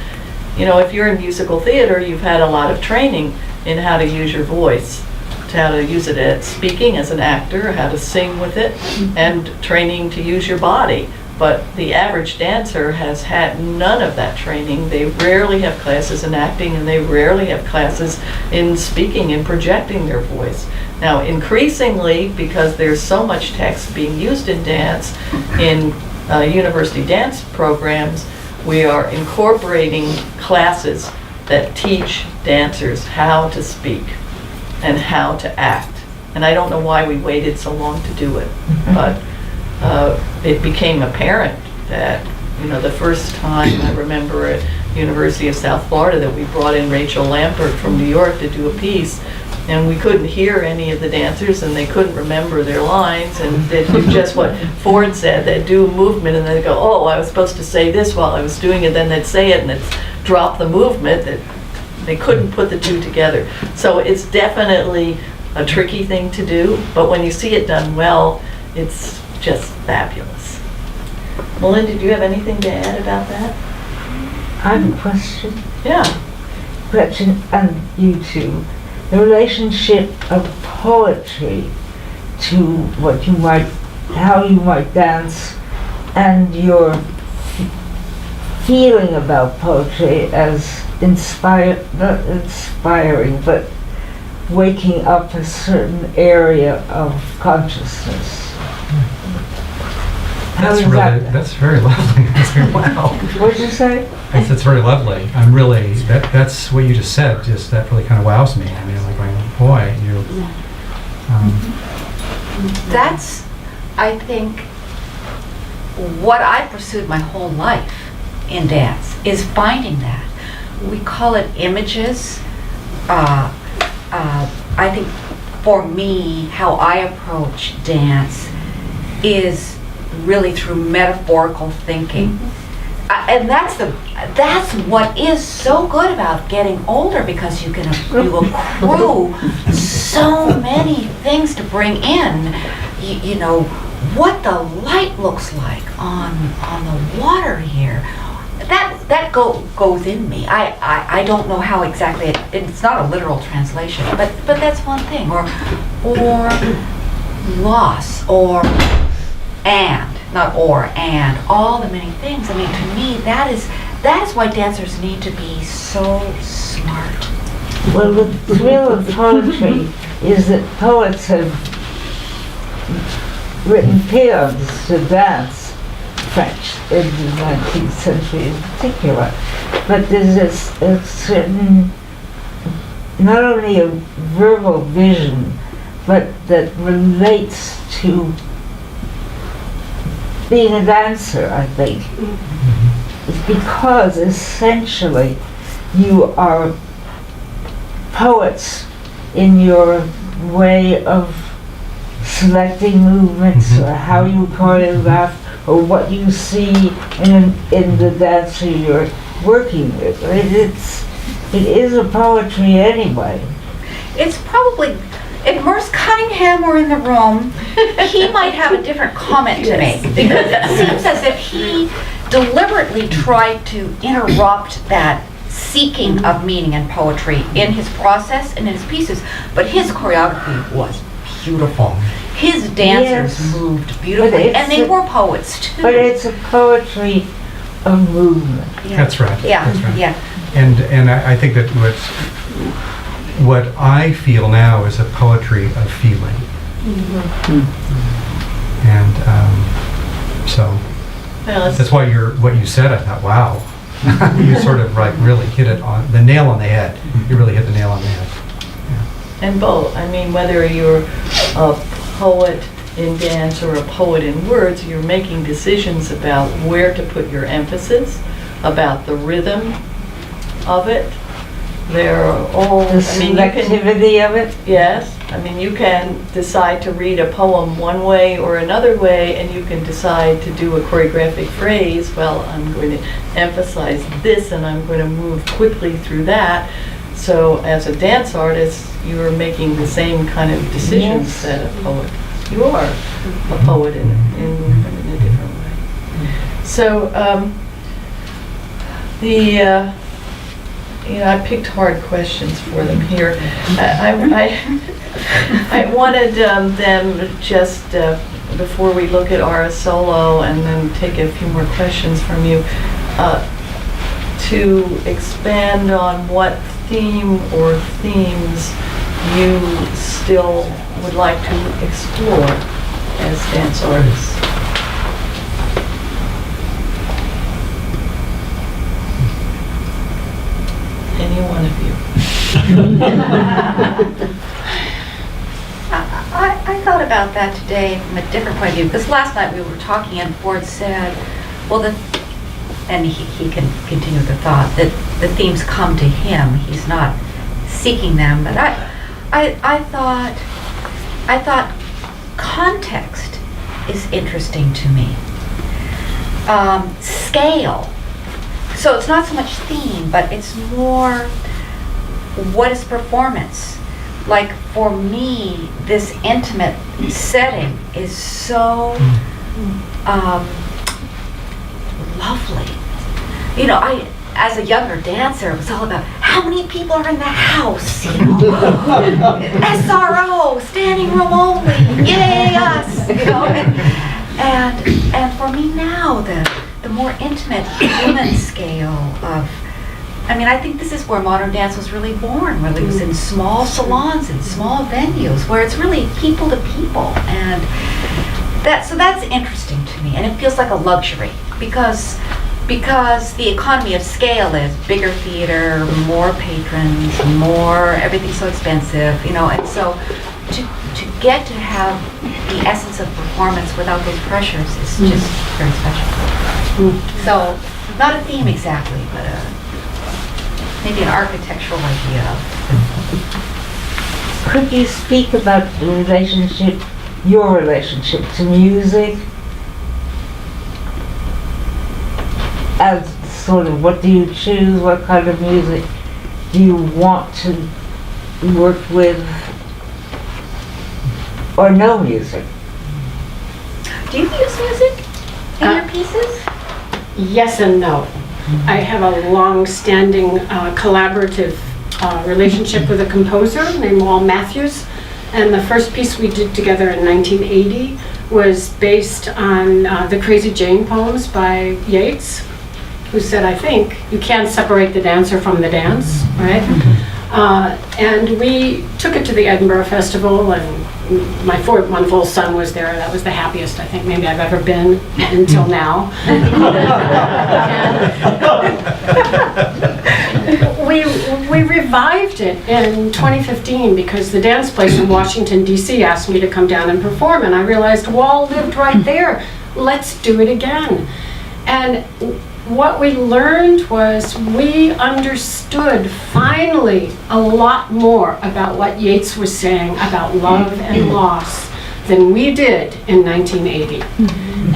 if you're in musical theater, you've had a lot of training in how to use your voice, to how to use it at speaking as an actor, how to sing with it, and training to use your body. But the average dancer has had none of that training. They rarely have classes in acting, and they rarely have classes in speaking and projecting their voice. Now, increasingly, because there's so much text being used in dance, in university dance programs, we are incorporating classes that teach dancers how to speak and how to act. And I don't know why we waited so long to do it, but it became apparent that, the first time I remember at University of South Florida that we brought in Rachel Lampert from New York to do a piece, and we couldn't hear any of the dancers, and they couldn't remember their lines, and they'd do just what Ford said. They'd do a movement, and they'd go, oh, I was supposed to say this while I was doing it, then they'd say it, and it's drop the movement. That they couldn't put the two together. So it's definitely a tricky thing to do, but when you see it done well, it's just fabulous. Melinda, do you have anything to add about that? I have a question. Yeah. Question on YouTube. The relationship of poetry to how you might dance, and your feeling about poetry as not inspiring, but waking up a certain area of consciousness. That's very lovely. That's very wow. What'd you say? That's very lovely. I'm really, that's what you just said, that really kind of wows me. I mean, like going, boy, That's, I think, what I pursued my whole life in dance, is finding that. We call it images. I think for me, how I approach dance is really through metaphorical thinking. And that's what is so good about getting older, because you accrue so many things to bring in. What the light looks like on the water here. That goes in me. I don't know how exactly it's not a literal translation, but that's one thing. Or loss, and all the many things. I mean, to me, that is why dancers need to be so smart. Well, the thrill of poetry is that poets have written paeans to dance, French in the 19th century in particular. But there's a certain, not only a verbal vision, but that relates to being a dancer, I think. It's because essentially you are poets in your way of selecting movements or how you choreograph or what you see in the dancer you're working with. It is a poetry anyway. It's probably, if Merce Cunningham were in the room, he might have a different comment to make, because it seems as if he deliberately tried to interrupt that seeking of meaning and poetry in his process and in his pieces, but his choreography was beautiful. His dancers Yes. moved beautifully, and they were poets too. But it's a poetry of movement. Yeah. That's right. Yeah, That's right. yeah. And I think that what I feel now is a poetry of feeling. And so Well, that's why what you said, I thought, wow. You sort of like really hit it on the nail on the head. You really hit the nail on the head. and both. I mean, whether you're a poet in dance or a poet in words, you're making decisions about where to put your emphasis, about the rhythm of it. They're all, The selectivity of it. yes, I mean, you can decide to read a poem one way or another way, and you can decide to do a choreographic phrase. Well, I'm going to emphasize this, and I'm going to move quickly through that. So as a dance artist, you're making the same kind of decisions Yes. that a poet. You are a poet in a different way. So I picked hard questions for them here. I wanted them just before we look at Ara solo and then take a few more questions from you, to expand on what theme or themes you still would like to explore as dance artists. Any one of you. I thought about that today from a different point of view, because last night we were talking and Ford said, well, and he can continue the thought, that the themes come to him, he's not seeking them, but I thought context is interesting to me. Scale. So it's not so much theme, but it's more, what is performance? Like for me, this intimate setting is so lovely. You know, as a younger dancer, it was all about how many people are in the house, you know. SRO, standing room only, yay us, you know. And for me now, the more intimate human scale of, I mean, I think this is where modern dance was really born, really. It was in small salons, in small venues, where it's really people to people. And so that's interesting to me, and it feels like a luxury, because the economy of scale is bigger theater, more patrons, more, everything's so expensive, you know, and so to get to have the essence of performance without those pressures is just very special. So, not a theme exactly, but maybe an architectural idea. Could you speak about your relationship to music? As sort of, what do you choose? What kind of music do you want to work with? Or no music? Do you use music in your pieces? Yes and no. I have a long-standing collaborative relationship with a composer named Wal Matthews, and the first piece we did together in 1980 was based on the Crazy Jane poems by Yeats, who said, I think, you can't separate the dancer from the dance, right? And we took it to the Edinburgh Festival, and my 4-month-old son was there. That was the happiest I think maybe I've ever been until now. We revived it in 2015 because the dance place in Washington, D.C. asked me to come down and perform, and I realized Wall lived right there. Let's do it again. And what we learned was we understood finally a lot more about what Yeats was saying about love and loss than we did in 1980.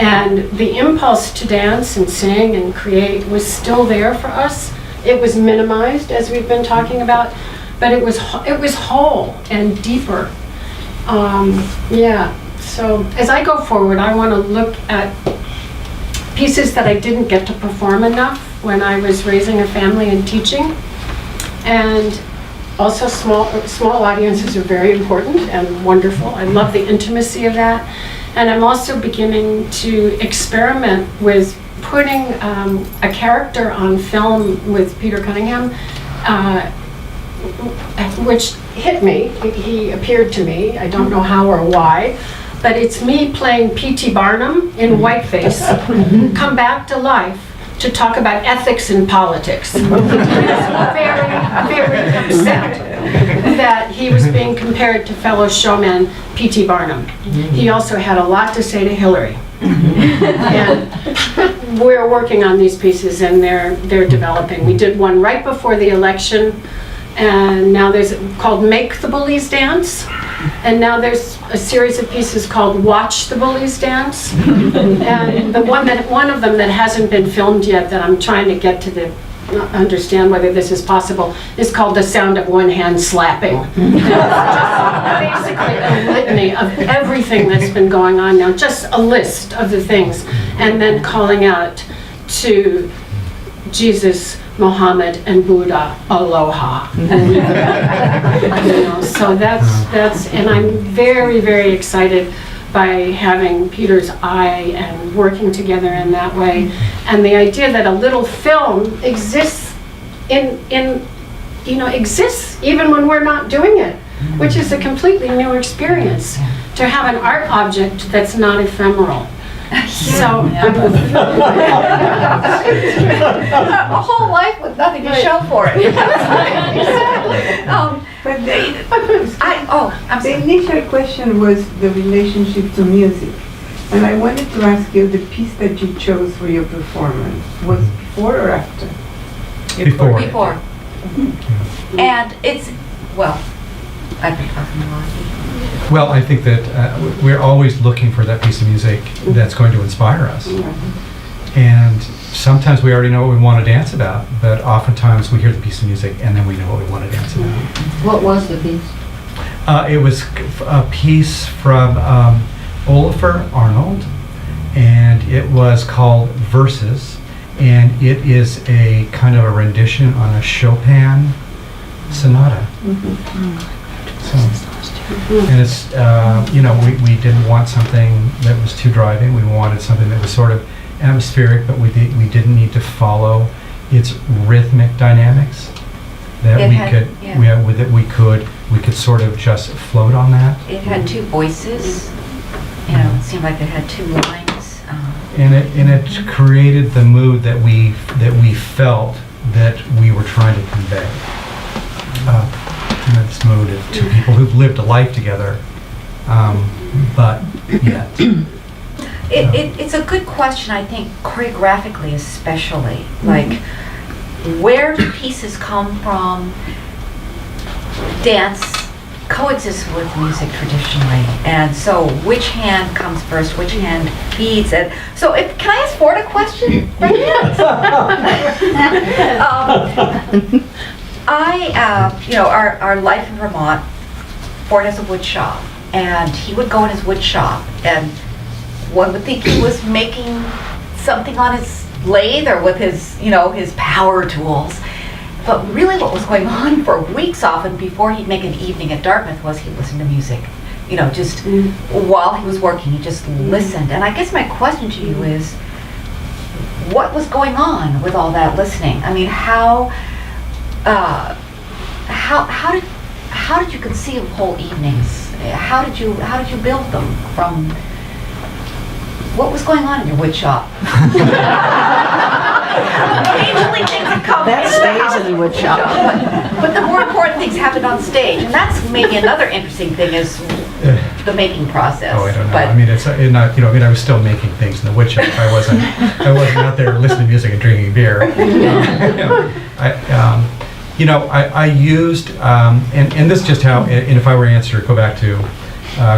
And the impulse to dance and sing and create was still there for us. It was minimized, as we've been talking about, but it was whole and deeper. So as I go forward, I want to look at pieces that I didn't get to perform enough when I was raising a family and teaching. And also small audiences are very important and wonderful. I love the intimacy of that. And I'm also beginning to experiment with putting a character on film with Peter Cunningham, which hit me. He appeared to me. I don't know how or why. But it's me playing P.T. Barnum in whiteface, come back to life to talk about ethics in politics. He was very, very upset that he was being compared to fellow showman P.T. Barnum. He also had a lot to say to Hillary. And we're working on these pieces, and they're developing. We did one right before the election, and now there's called Make the Bullies Dance. And now there's a series of pieces called Watch the Bullies Dance. And one of them that hasn't been filmed yet, that I'm trying to get to understand whether this is possible, is called The Sound of One Hand Slapping. Basically a litany of everything that's been going on now, just a list of the things, and then calling out to Jesus, Muhammad, and Buddha, aloha. So that's, and I'm very, very excited by having Peter's eye and working together in that way. And the idea that a little film exists exists even when we're not doing it, which is a completely new experience, to have an art object that's not ephemeral. So a whole life with nothing to show for it. But I'm the sorry. initial question was the relationship to music. And I wanted to ask you, the piece that you chose for your performance was before or after? Before. And it's, well, I've been talking a lot. Well, I think that we're always looking for that piece of music that's going to inspire us. And sometimes we already know what we want to dance about, but oftentimes we hear the piece of music and then we know what we want to dance about. What was the piece? It was a piece from Olafur Arnold, and it was called Verses, and it is a kind of a rendition on a Chopin sonata. And it's, we didn't want something that was too driving. We wanted something that was sort of atmospheric, but we didn't need to follow its rhythmic dynamics. That we could sort of just float on that. It had two voices. It seemed like it had two lines. And it created the mood that we felt that we were trying to convey. This mood of two people who've lived a life together, but yet. It's a good question, I think, choreographically especially. Like, where do pieces come from? Dance coexists with music traditionally, and so which hand comes first, which hand feeds it. So can I ask Ford a question? Our life in Vermont, Ford has a wood shop, and he would go in his wood shop, and one would think he was making something on his lathe or with his power tools. But really what was going on for weeks often before he'd make an evening at Dartmouth was he'd listen to music. Just while he was working, he just listened. And I guess my question to you is, what was going on with all that listening? I mean, how did you conceive whole evenings? How did you build them from? What was going on in your wood shop? Occasionally things have come That into the stays house in the wood shop. but the more important things happened on stage, and that's maybe another interesting thing is the making process. Oh, I don't know. But I mean, it's not, I was still making things in the wood shop. I wasn't out there listening to music and drinking beer. I used, and this is just how, and if I were to answer, go back to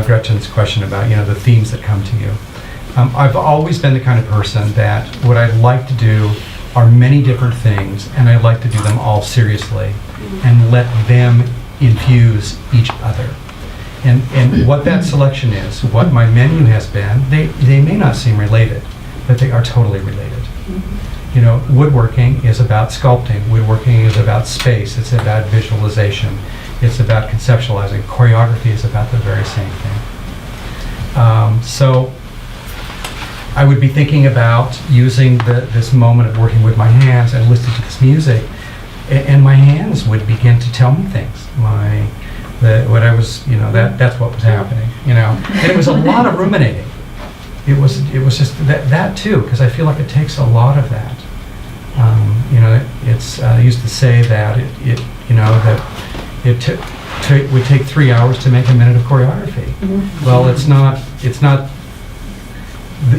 Gretchen's question about, the themes that come to you. I've always been the kind of person that what I'd like to do are many different things, and I'd like to do them all seriously and let them infuse each other. And what that selection is, what my menu has been, they may not seem related, but they are totally related. Woodworking is about sculpting. Woodworking is about space. It's about visualization. It's about conceptualizing. Choreography is about the very same thing. So I would be thinking about using this moment of working with my hands and listening to this music, and my hands would begin to tell me things. That's what was happening, And it was a lot of ruminating. It was just that too, because I feel like it takes a lot of that. I used to say that it would take 3 hours to make a minute of choreography. Well, it's not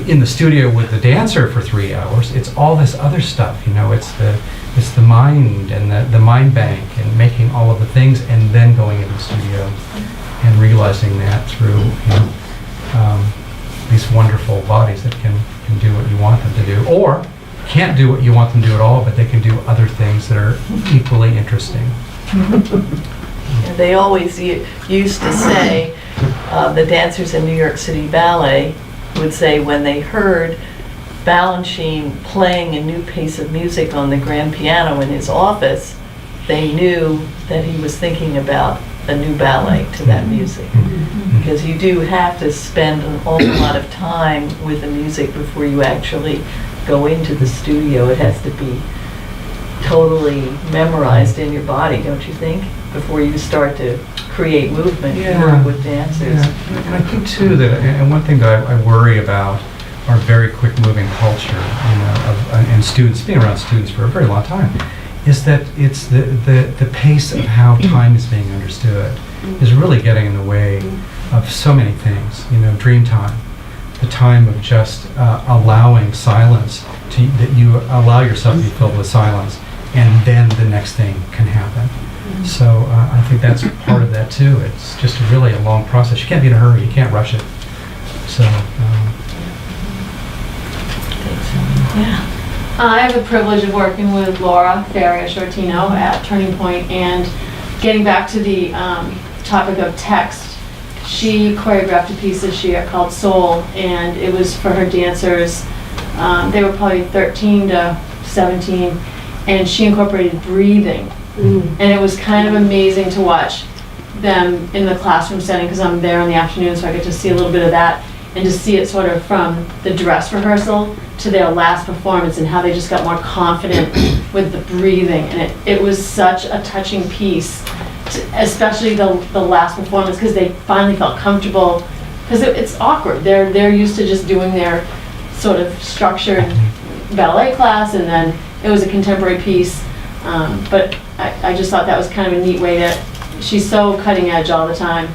in the studio with the dancer for 3 hours. It's all this other stuff, it's the mind and the mind bank and making all of the things, and then going into the studio and realizing that through these wonderful bodies that can do what you want them to do, or can't do what you want them to do at all, but they can do other things that are equally interesting. They always used to say, the dancers in New York City Ballet would say when they heard Balanchine playing a new piece of music on the grand piano in his office, they knew that he was thinking about a new ballet to that music. Because you do have to spend an awful lot of time with the music before you actually go into the studio. It has to be totally memorized in your body, don't you think? Before you start to create movement, you work with dancers. Yeah. And I think too that, and one thing that I worry about our very quick moving culture, and students, being around students for a very long time, is that it's the pace of how time is being understood is really getting in the way of so many things. Dream time, the time of just allowing silence, that you allow yourself to be filled with silence, and then the next thing can happen. So I think that's part of that too. It's just really a long process. You can't be in a hurry. You can't rush it. So. I have the privilege of working with Laura Faria-Shortino at Turning Point, and getting back to the topic of text, she choreographed a piece this year called Soul, and it was for her dancers. They were probably 13 to 17, and she incorporated breathing. And it was kind of amazing to watch them in the classroom setting, because I'm there in the afternoon, so I get to see a little bit of that, and to see it sort of from the dress rehearsal to their last performance, and how they just got more confident with the breathing. And it was such a touching piece, especially the last performance, because they finally felt comfortable, because it's awkward. They're used to just doing their sort of structured ballet class, and then it was a contemporary piece. But I just thought that was kind of a neat way that she's so cutting edge all the time.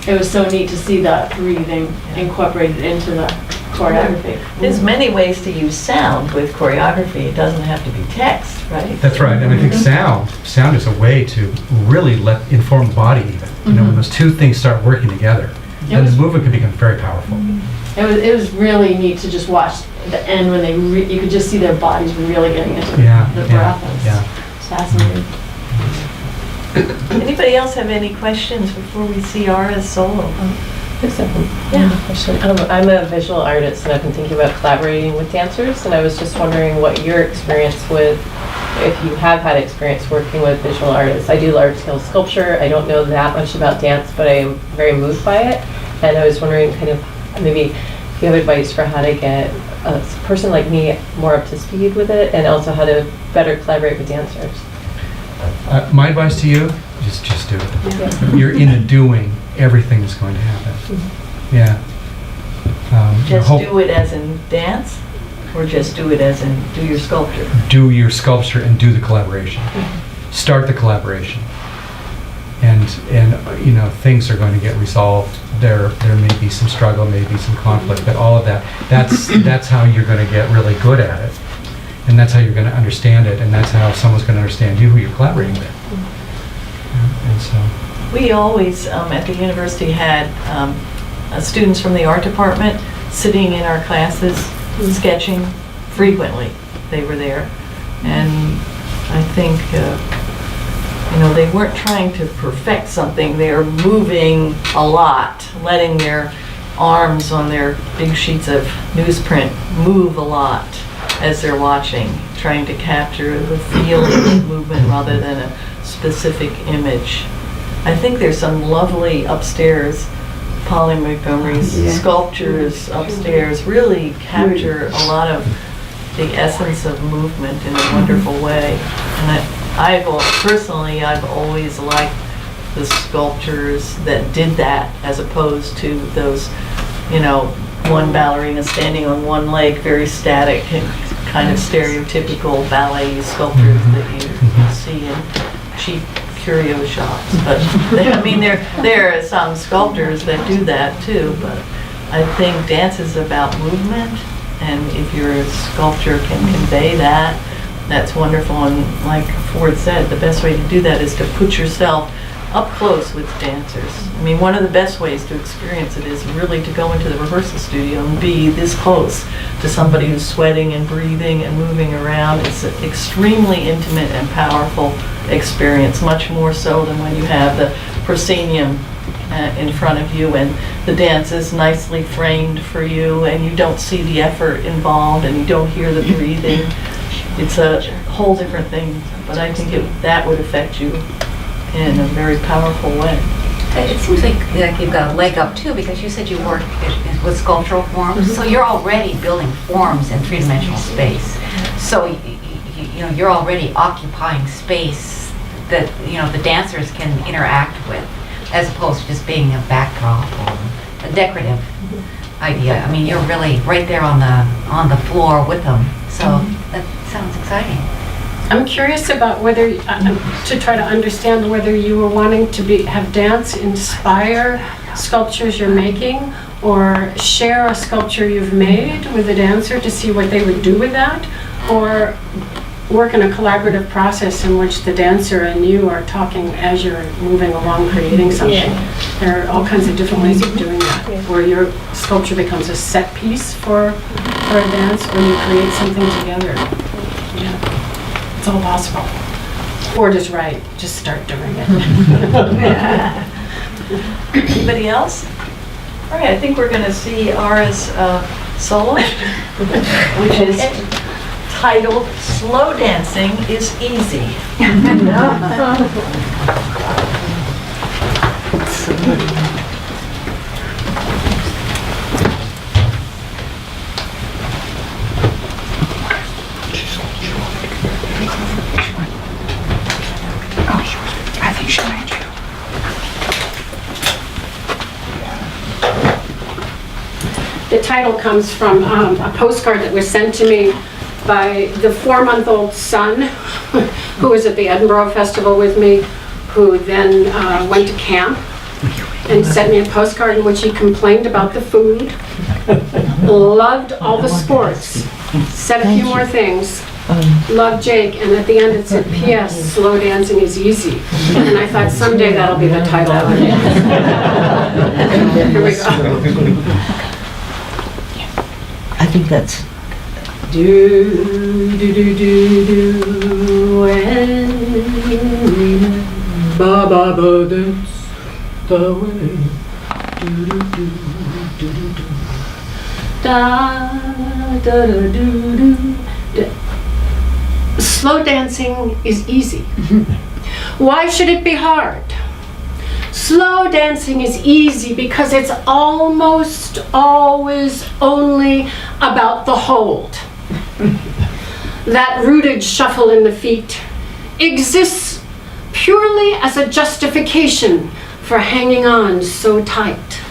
It was so neat to see the breathing incorporated into the choreography. There's many ways to use sound with choreography. It doesn't have to be text, right? That's right. And I think sound is a way to really inform the body even. When those two things start working together, then the movement can become very powerful. It was really neat to just watch the end when you could just see their bodies really getting into the breath. It's fascinating. Anybody else have any questions before we see Ara's solo? Question. I'm a visual artist, and I've been thinking about collaborating with dancers, and I was just wondering what your experience with, if you have had experience working with visual artists. I do large-scale sculpture. I don't know that much about dance, but I am very moved by it, and I was wondering kind of maybe if you have advice for how to get a person like me more up to speed with it, and also how to better collaborate with dancers? My advice to you, just do it. You're in the doing, everything is going to happen. Yeah. Just do it as in dance, or just do it as in do your sculpture? Do your sculpture and do the collaboration. Start the collaboration. And you know, things are going to get resolved. There may be some struggle, maybe some conflict, but all of that's how you're going to get really good at it. And that's how you're going to understand it, and that's how someone's going to understand you, who you're collaborating with. And so We always, at the university, had students from the art department sitting in our classes, sketching frequently. They were there. And I think, you know, they weren't trying to perfect something. They were moving a lot, letting their arms on their big sheets of newsprint move a lot as they're watching, trying to capture the feeling of movement rather than a specific image. I think there's some lovely upstairs, Polly Montgomery's sculptures upstairs really capture a lot of the essence of movement in a wonderful way. And I've always liked the sculptures that did that, as opposed to those, you know, one ballerina standing on one leg, very static and kind of stereotypical ballet sculptures that you see in cheap curio shops. But I mean, there are some sculptors that do that too. But I think dance is about movement, and if your sculpture can convey that, that's wonderful. And like Ford said, the best way to do that is to put yourself up close with dancers. I mean, one of the best ways to experience it is really to go into the rehearsal studio and be this close to somebody who's sweating and breathing and moving around. It's an extremely intimate and powerful experience, much more so than when you have the proscenium in front of you and the dance is nicely framed for you and you don't see the effort involved and you don't hear the breathing. It's a whole different thing, but I think that would affect you in a very powerful way. It seems like you've got a leg up too, because you said you work with sculptural forms, so you're already building forms in three-dimensional space. So you know, you're already occupying space that, you know, the dancers can interact with, as opposed to just being a backdrop or a decorative idea. I mean, you're really right there on the floor with them. So that sounds exciting. I'm curious about whether, to try to understand whether you were wanting to have dance inspire sculptures you're making, or share a sculpture you've made with a dancer to see what they would do with that, or work in a collaborative process in which the dancer and you are talking as you're moving along creating something. Yeah. There are all kinds of different ways of doing that, where your sculpture becomes a set piece for a dance, or you create something together. Yeah. It's all possible. Or just right, just start doing it. Anybody else? All right, I think we're going to see Ara's solo, which is titled "Slow Dancing is Easy." The title comes from a postcard that was sent to me by the 4-month-old son who was at the Edinburgh Festival with me, who then went to camp and sent me a postcard in which he complained about the food, loved all the sports, said a few more things, loved Jake, and at the end it said, P.S. Slow dancing is easy. And I thought someday that'll be the title of it. Here we go. I think that's Do do do do do and ba ba ba dance the way do do do do do do da da da do do. Slow dancing is easy. Why should it be hard? Slow dancing is easy because it's almost always only about the hold. That rooted shuffle in the feet exists purely as a justification for hanging on so tight.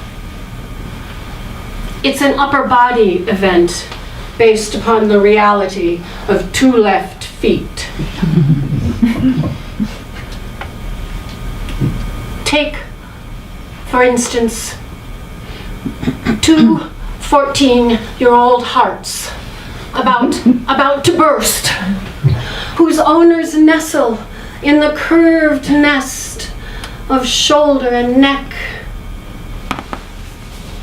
It's an upper body event based upon the reality of 2 left feet. Take, for instance, 2 14-year-old hearts about to burst, whose owners nestle in the curved nest of shoulder and neck,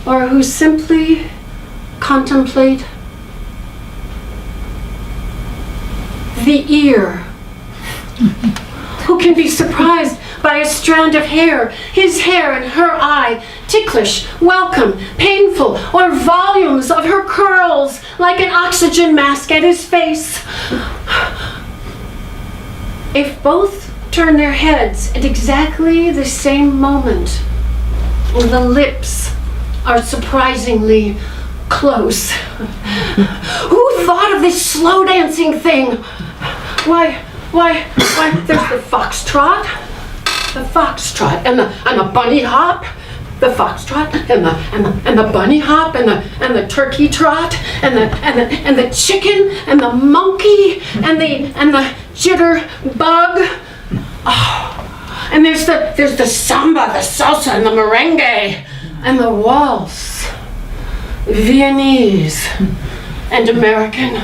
or who simply contemplate the ear, who can be surprised by a strand of hair, his hair and her eye, ticklish, welcome, painful, or volumes of her curls like an oxygen mask at his face. If both turn their heads at exactly the same moment, the lips are surprisingly close. Who thought of this slow dancing thing? Why, there's the foxtrot and the bunny hop, the foxtrot and the bunny hop and the turkey trot and the chicken and the monkey and the jitter bug. Oh, and there's the samba, the salsa and the merengue and the waltz, Viennese and American,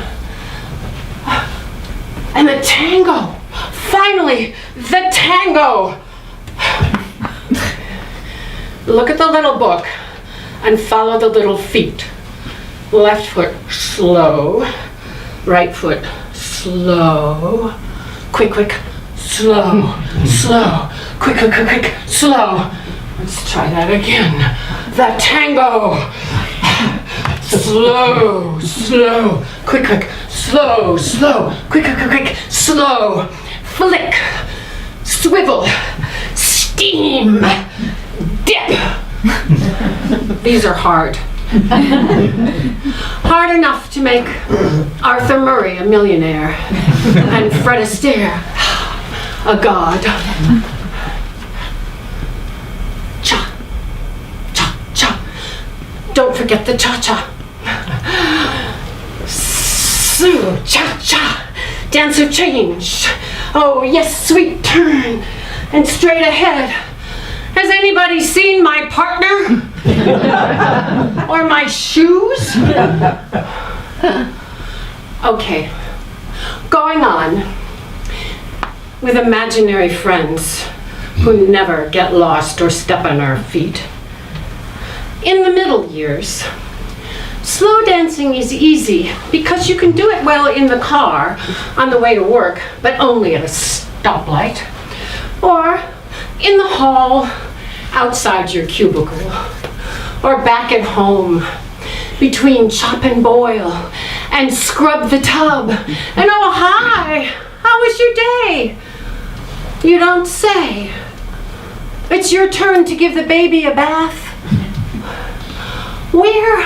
and the tango. Finally, the tango. Look at the little book and follow the little feet. Left foot, slow. Right foot, slow. Quick, quick, slow, slow. Quick, quick, quick, quick, slow. Let's try that again. The tango. Slow, slow. Quick, quick, slow, slow. Quick, quick, quick, quick, slow. Flick, swivel, steam, dip. These are hard. Hard enough to make Arthur Murray a millionaire and Fred Astaire a god. Cha, cha, cha. Don't forget the cha-cha. Su, cha-cha. Dancer change. Oh yes, sweet turn. And straight ahead. Has anybody seen my partner? Or my shoes? Okay, going on with imaginary friends who never get lost or step on our feet. In the middle years, slow dancing is easy because you can do it well in the car on the way to work, but only at a stoplight, or in the hall outside your cubicle, or back at home between chop and boil and scrub the tub. And oh hi, how was your day? You don't say. It's your turn to give the baby a bath. Where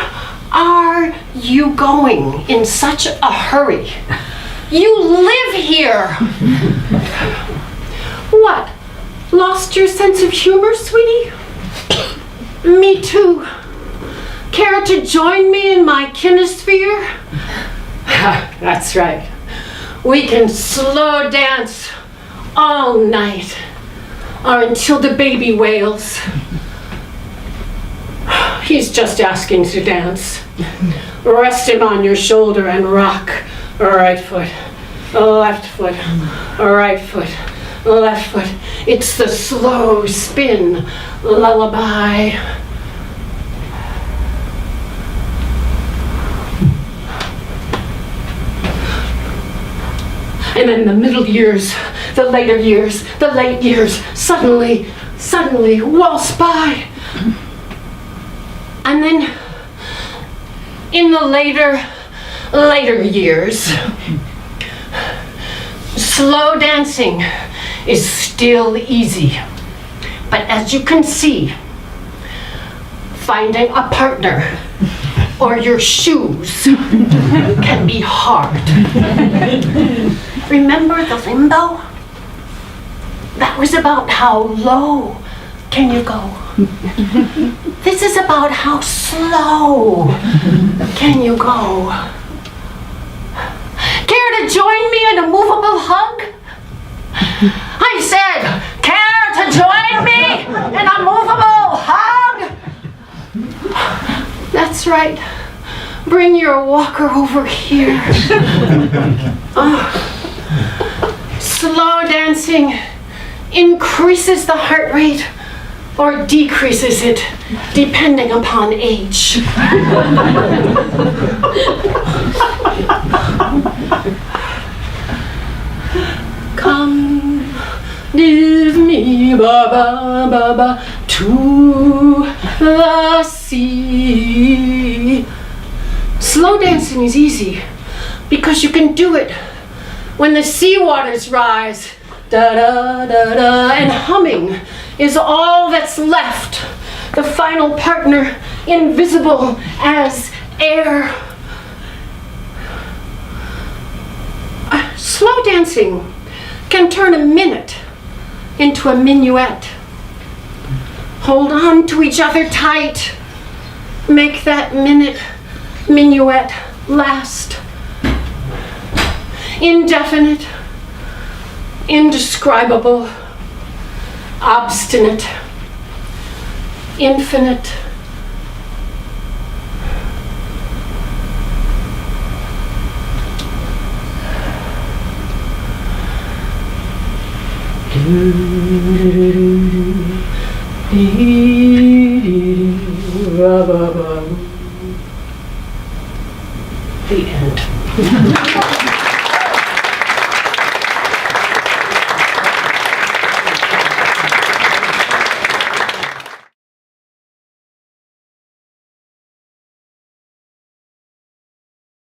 are you going in such a hurry? You live here. What? Lost your sense of humor, sweetie? Me too. Care to join me in my kinesphere? That's right. We can slow dance all night or until the baby wails. He's just asking to dance. Rest him on your shoulder and rock. Right foot, left foot, right foot, left foot. It's the slow spin lullaby. And then the middle years, the later years, the late years, suddenly waltz by. And then in the later years, slow dancing is still easy, But as you can see, finding a partner or your shoes can be hard. Remember the limbo? That was about how low can you go. This is about how slow can you go. Care to join me in a movable hug? I said, care to join me in a movable hug? That's right. Bring your walker over here. Slow dancing increases the heart rate or decreases it depending upon age. Come, give me ba ba ba ba to the sea. Slow dancing is easy because you can do it when the sea waters rise. Da da da da, and humming is all that's left. The final partner, invisible as air. Slow dancing can turn a minute into a minuet. Hold on to each other tight. Make that minuet last. Indefinite, indescribable, obstinate, infinite. The end.